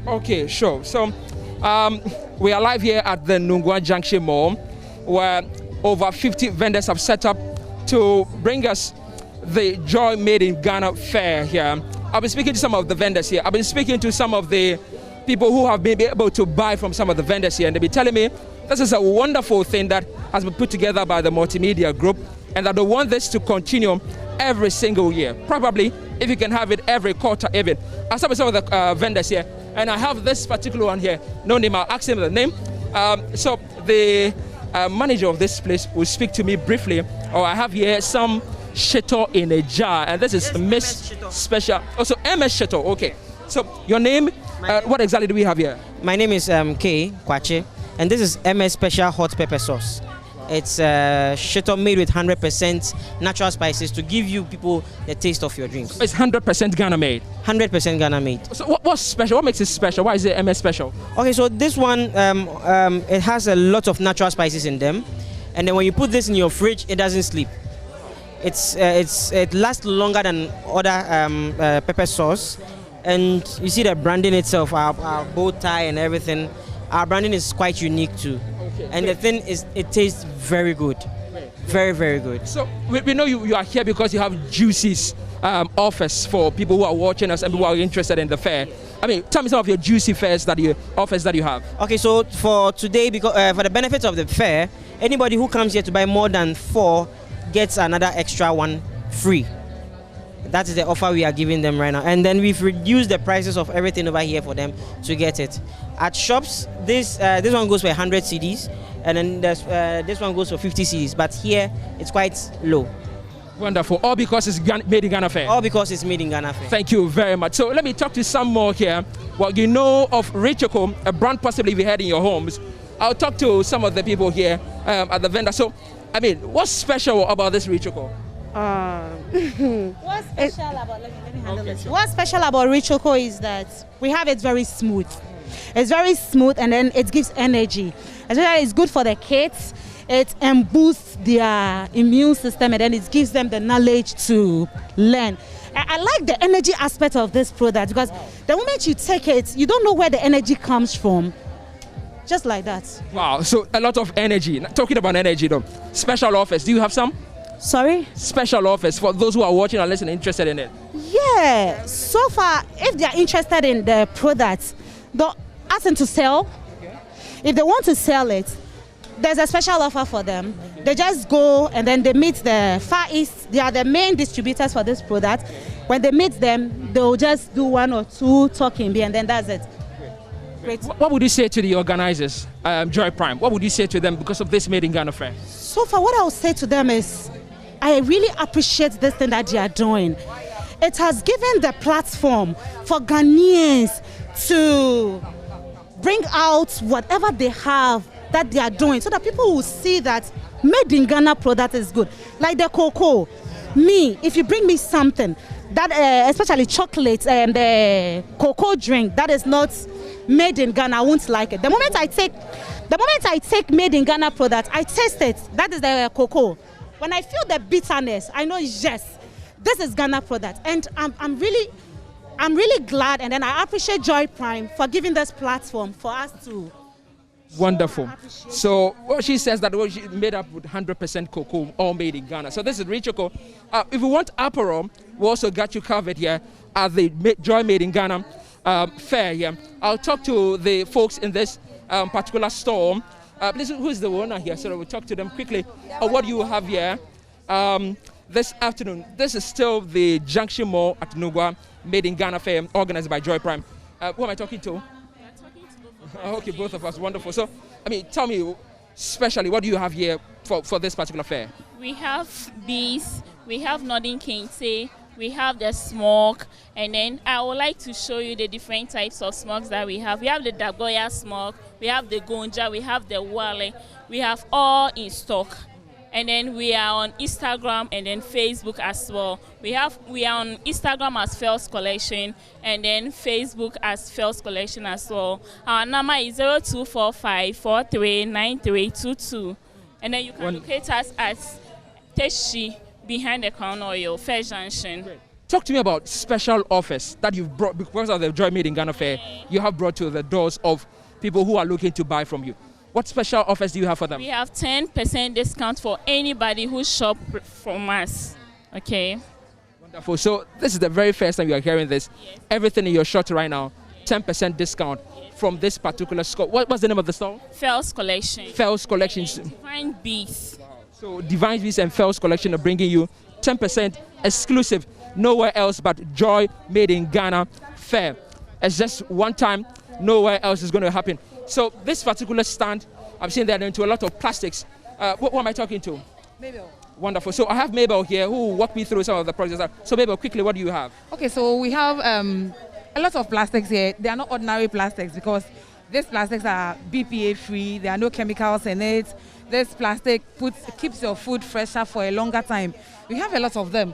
Speaker 20: Okay, sure. So we are live here at the Nungwa Junction Mall, where over 50 vendors have set up to bring us the Joy Made in Ghana Fair here. I've been speaking to some of the vendors here. I've been speaking to some of the people who have been able to buy from some of the vendors here, and they've been telling me this is a wonderful thing that has been put together by the multimedia group, and that they want this to continue every single year. Probably, if you can have it every quarter even. I saw with some of the vendors here, and I have this particular one here. No name, I'll ask him the name. So the manager of this place will speak to me briefly. Or I have here some shito in a jar, and this is yes, Miss Special. Also, MS Shito. Okay. So your name? What exactly do we have here?
Speaker 21: My name is K Kwache, and this is MS Special Hot Pepper Sauce. It's shito made with 100% natural spices to give you people the taste of your dreams.
Speaker 20: It's 100% Ghana made.
Speaker 21: 100% Ghana made.
Speaker 20: So what's special? What makes it special? Why is it MS Special?
Speaker 21: Okay, so this one it has a lot of natural spices in them, and then when you put this in your fridge, it doesn't sleep. It lasts longer than other pepper sauce, and you see the branding itself, our bow tie and everything. Our branding is quite unique too. Okay. And the thing is, it tastes very good. Very, very good.
Speaker 20: So we know you are here because you have juices offers for people who are watching us and people who are interested in the fair. I mean, tell me some of your juicy offers that you have.
Speaker 21: Okay, so for today, because for the benefit of the fair, anybody who comes here to buy more than 4 gets another extra one free. That is the offer we are giving them right now. And then we've reduced the prices of everything over here for them to get it. At shops, this one goes for 100 cedis, and then this one goes for 50 cedis. But here, it's quite low.
Speaker 20: Wonderful. All because it's made in Ghana Fair?
Speaker 21: All because it's made in Ghana Fair.
Speaker 20: Thank you very much. So let me talk to some more here. Well, you know of Richoko, a brand possibly we had in your homes. I'll talk to some of the people here at the vendor. So, I mean, what's special about this Richoko?
Speaker 22: What's special about let me handle this. What's special about Richoko is that we have it very smooth. It's very smooth, and then it gives energy. Especially it's good for the kids. It boosts their immune system, and then it gives them the knowledge to learn. I like the energy aspect of this product because the moment you take it, you don't know where the energy comes from. Just like that.
Speaker 20: Wow, so a lot of energy. Talking about energy though, special offers, do you have some?
Speaker 22: Sorry?
Speaker 20: Special offers for those who are watching and listening, interested in it.
Speaker 22: Yeah, so far, if they are interested in the product, don't ask them to sell. Okay. If they want to sell it, there's a special offer for them. Okay. They just go and then they meet the Far East. They are the main distributors for this product. When they meet them, they'll just do 1 or 2 talking, and then that's it.
Speaker 20: Great. What would you say to the organizers, Joy Prime? What would you say to them because of this Made in Ghana Fair?
Speaker 22: So far, what I would say to them is, I really appreciate this thing that they are doing. It has given the platform for Ghanaians to bring out whatever they have that they are doing so that people will see that made in Ghana product is good. Like the cocoa. Me, if you bring me something, that especially chocolate and the cocoa drink that is not made in Ghana, I won't like it. The moment I take made in Ghana product, I taste it. That is the cocoa. When I feel the bitterness, I know yes, this is Ghana product, and I'm really glad, and then I appreciate Joy Prime for giving this platform for us to.
Speaker 20: Wonderful. So what she says that she made up with 100% cocoa, all made in Ghana. So this is Richoko. If you want Aperol, we also got you covered here at the Joy Made in Ghana fair here. I'll talk to the folks in this particular store Please, who is the owner here? So we'll talk to them quickly. What do you have here this afternoon? This is still the Junction Mall at Nungua Made in Ghana Fair, organized by Joy Prime. Who am I talking to? Okay, both of us. Wonderful. So, I mean, tell me, specially, what do you have here for this particular fair?
Speaker 2: We have bees, we have Northern Kente, we have the smoke, and then I would like to show you the different types of smokes that we have. We have the Dagoya smoke, we have the Gonja, we have the Wale, we have all in stock. And then we are on Instagram and then Facebook as well. We are on Instagram as First Collection and then Facebook as First Collection as well. Our number is 0245439322. And then you can locate us at Teshi behind the Crown Oil, Fair Junction.
Speaker 20: Talk to me about special offers that you've brought because of the Joy Made in Ghana Fair. You have brought to the doors of people who are looking to buy from you. What special offers do you have for them?
Speaker 2: We have 10% discount for anybody who shop from us. Okay.
Speaker 20: Wonderful. So this is the very first time you are hearing this. Yes. Everything in your shop right now, 10% discount from this particular store. What's the name of the store?
Speaker 2: First Collection.
Speaker 20: First Collections.
Speaker 2: Divine Beats.
Speaker 20: Wow. So Divine Beats and First Collection are bringing you 10% exclusive, nowhere else but Joy Made in Ghana Fair. It's just one time, nowhere else is going to happen. So this particular stand, I'm seeing they're into a lot of plastics. What am I talking to?
Speaker 4: Mabel.
Speaker 20: Wonderful. So I have Mabel here who will walk me through some of the projects. So Mabel, quickly, what do you have?
Speaker 4: Okay, so we have a lot of plastics here. They are not ordinary plastics because these plastics are BPA free. There are no chemicals in it. This plastic keeps your food fresher for a longer time. We have a lot of them.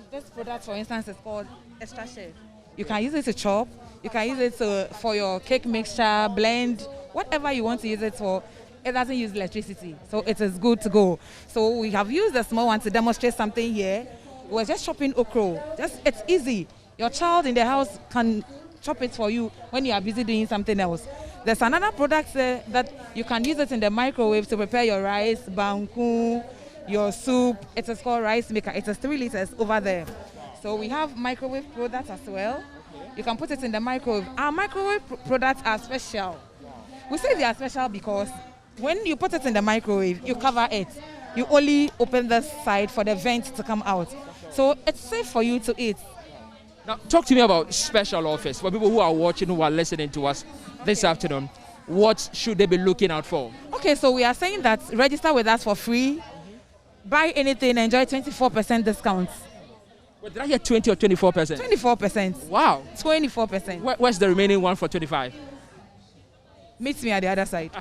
Speaker 4: This product, for instance, is called Extra Chef. You can use it to chop. You can use it for your cake mixture, blend, whatever you want to use it for. It doesn't use electricity, so it is good to go. So we have used the small one to demonstrate something here. We're just chopping okra. It's easy. Your child in the house can chop it for you when you are busy doing something else. There's another product that you can use it in the microwave to prepare your rice, banku, your soup. It is called Rice Maker. It is 3 liters over there. So we have microwave products as well. You can put it in the microwave. Our microwave products are special. We say they are special because when you put it in the microwave, you cover it. You only open the side for the vent to come out. So it's safe for you to eat.
Speaker 20: Now, talk to me about special offers for people who are watching, who are listening to us this afternoon. What should they be looking out for?
Speaker 4: Okay, so we are saying that register with us for free. Buy anything, enjoy 24% discounts.
Speaker 20: Wait, did I hear 20 or 24%?
Speaker 4: 24%.
Speaker 20: Wow.
Speaker 4: 24%.
Speaker 20: Where's the remaining one for 25?
Speaker 4: Meet me at the other side.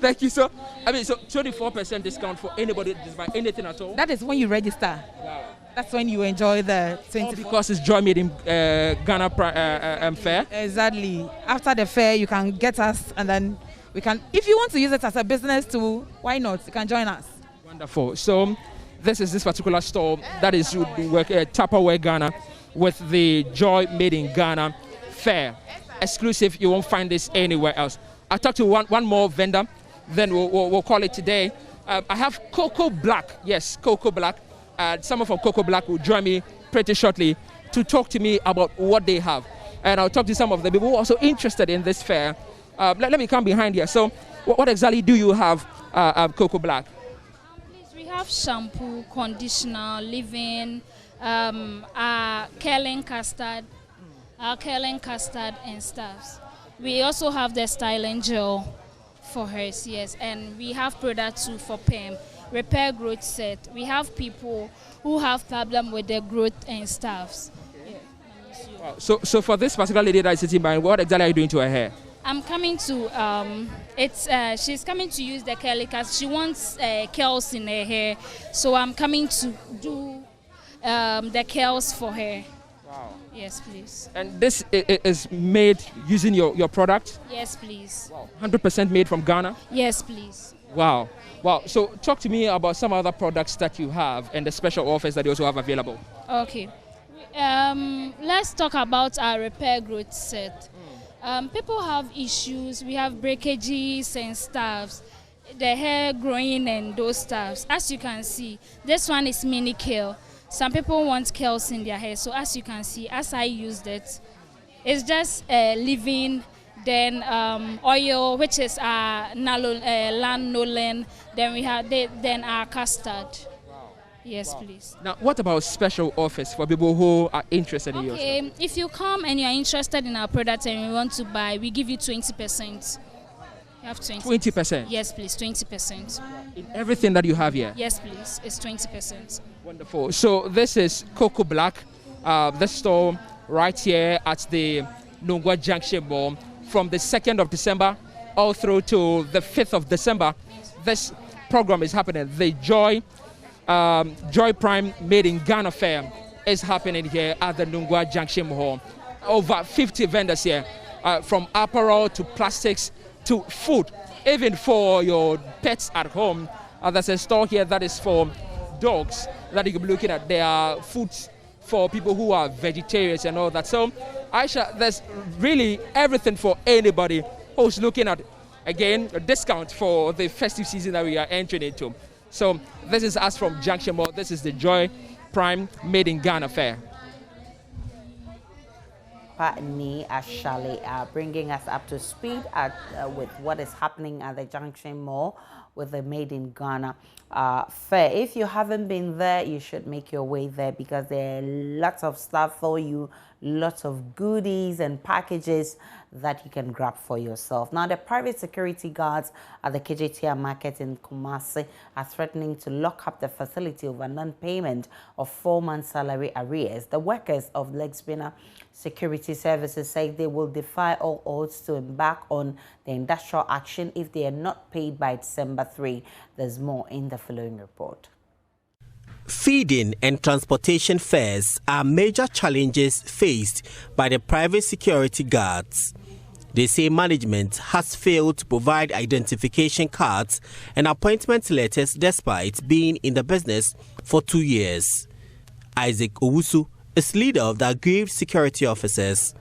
Speaker 20: Thank you, sir. I mean, so 24% discount for anybody to buy anything at all?
Speaker 4: That is when you register.
Speaker 20: Wow.
Speaker 4: That's when you enjoy the 24%.
Speaker 20: All because it's Joy Made in Ghana Fair?
Speaker 4: Exactly. After the fair, you can get us and then we can, if you want to use it as a business too, why not? You can join us.
Speaker 20: Wonderful. So this is this particular store that is Tupperware Ghana with the Joy Made in Ghana Fair. Exclusive, you won't find this anywhere else. I'll talk to one more vendor, then we'll call it today. I have Cocoa Black. Yes, Cocoa Black. Someone from Cocoa Black will join me pretty shortly to talk to me about what they have. And I'll talk to some of the people who are also interested in this fair. Let me come behind here. So what exactly do you have, Cocoa Black?
Speaker 23: We have shampoo, conditioner, leave-in, curling custard, and stuff. We also have the styling gel for hers, yes, and we have products too for PEM, repair growth set. We have people who have problem with their growth and stuffs.
Speaker 20: Wow. So for this particular lady that is sitting by, what exactly are you doing to her hair?
Speaker 23: I'm coming to, she's coming to use the curly cast. She wants curls in her hair, so I'm coming to do the curls for her.
Speaker 20: Wow.
Speaker 23: Yes, please.
Speaker 20: And this is made using your product?
Speaker 23: Yes, please.
Speaker 20: Wow. 100% made from Ghana?
Speaker 23: Yes, please.
Speaker 20: Wow. Wow. So talk to me about some other products that you have and the special offers that you also have available.
Speaker 23: Okay. Let's talk about our repair growth set. People have issues. We have breakages and stuffs, the hair growing and those stuffs. As you can see, this one is mini curl. Some people want curls in their hair. So as you can see, as I used it, it's just leaving then oil, which is lanolin, then we have then our custard. Yes, please.
Speaker 20: Now, what about special offers for people who are interested in yours?
Speaker 23: Okay, if you come and you are interested in our product and you want to buy, we give you 20%. You have
Speaker 20: 20%?
Speaker 23: Yes, please, 20%.
Speaker 20: In everything that you have here?
Speaker 23: Yes, please, it's 20%.
Speaker 20: Wonderful. So this is Cocoa Black, the store right here at the Nungwa Junction Mall from the 2nd of December all through to the 5th of December. This program is happening. The Joy Prime Made in Ghana Fair is happening here at the Nungwa Junction Mall. Over 50 vendors here, from apparel to plastics to food, even for your pets at home. There's a store here that is for dogs that you can be looking at. There are foods for people who are vegetarians and all that. So, Aisha, there's really everything for anybody who's looking at, again, a discount for the festive season that we are entering into. So, this is us from Junction Mall. This is the Joy Prime Made in Ghana Fair.
Speaker 1: Patni Ashali bringing us up to speed with what is happening at the Junction Mall with the Made in Ghana fair. If you haven't been there, you should make your way there because there are lots of stuff for you, lots of goodies and packages that you can grab for yourself. Now, the private security guards at the KJTR market in Kumasi are threatening to lock up the facility over non-payment of 4 months' salary arrears. The workers of Legsbina Security Services say they will defy all odds to embark on the industrial action if they are not paid by December 3. There's more in the following report.
Speaker 5: Feeding and transportation fares are major challenges faced by the private security guards. They say management has failed to provide identification cards and appointment letters despite being in the business for 2 years. Isaac Owusu is leader of the aggrieved security officers.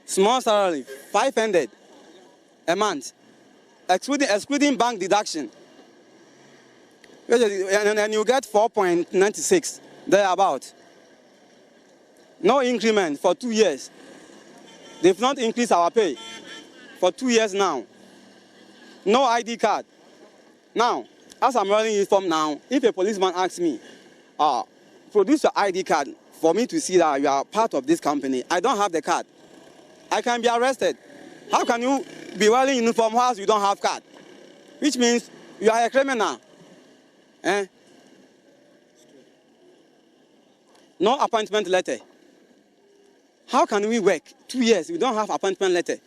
Speaker 8: Small salary, 500 a month, excluding bank deduction. And you get 4.96 thereabout. No increment for 2 years. They've not increased our pay for 2 years now. No ID card. Now, as I'm running uniform now, if a policeman asks me, produce your ID card for me to see that you are part of this company, I don't have the card. I can be arrested. How can you be wearing uniform whilst you don't have card? Which means you are a criminal. No appointment letter. How can we work 2 years? We don't have appointment letter.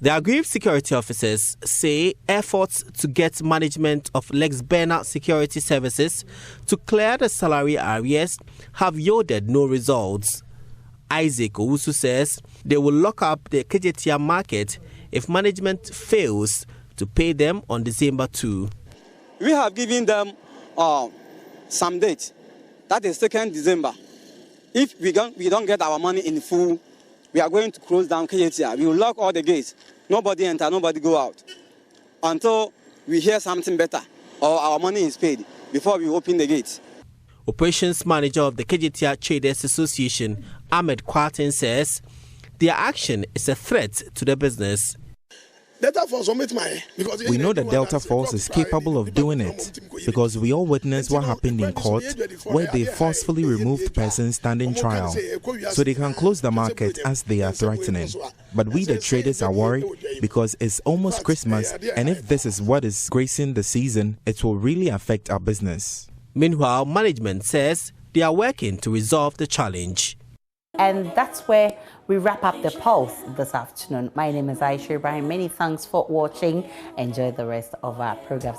Speaker 5: The aggrieved security officers say efforts to get management of Legsbena Security Services to clear the salary arrears have yielded no results. Isaac Owusu says they will lock up the KJTR market if management fails to pay them on December 2.
Speaker 8: We have given them some date. That is 2nd December. If we don't get our money in full, we are going to close down KJTR. We will lock all the gates. Nobody enter, nobody go out. Until we hear something better or our money is paid before we open the gates.
Speaker 5: Operations Manager of the KJTR Traders Association, Ahmed Kwatin, says their action is a threat to the business.
Speaker 9: We know that Delta Force is capable of doing it because we all witnessed what happened in court where they forcefully removed persons standing trial so they can close the market as they are threatening. But we the traders are worried because it's almost Christmas, and if this is what is gracing the season, it will really affect our business.
Speaker 5: Meanwhile, management says they are working to resolve the challenge.
Speaker 1: And that's where we wrap up the Pulse this afternoon. My name is Aisha Ibrahim. Many thanks for watching. Enjoy the rest of our program.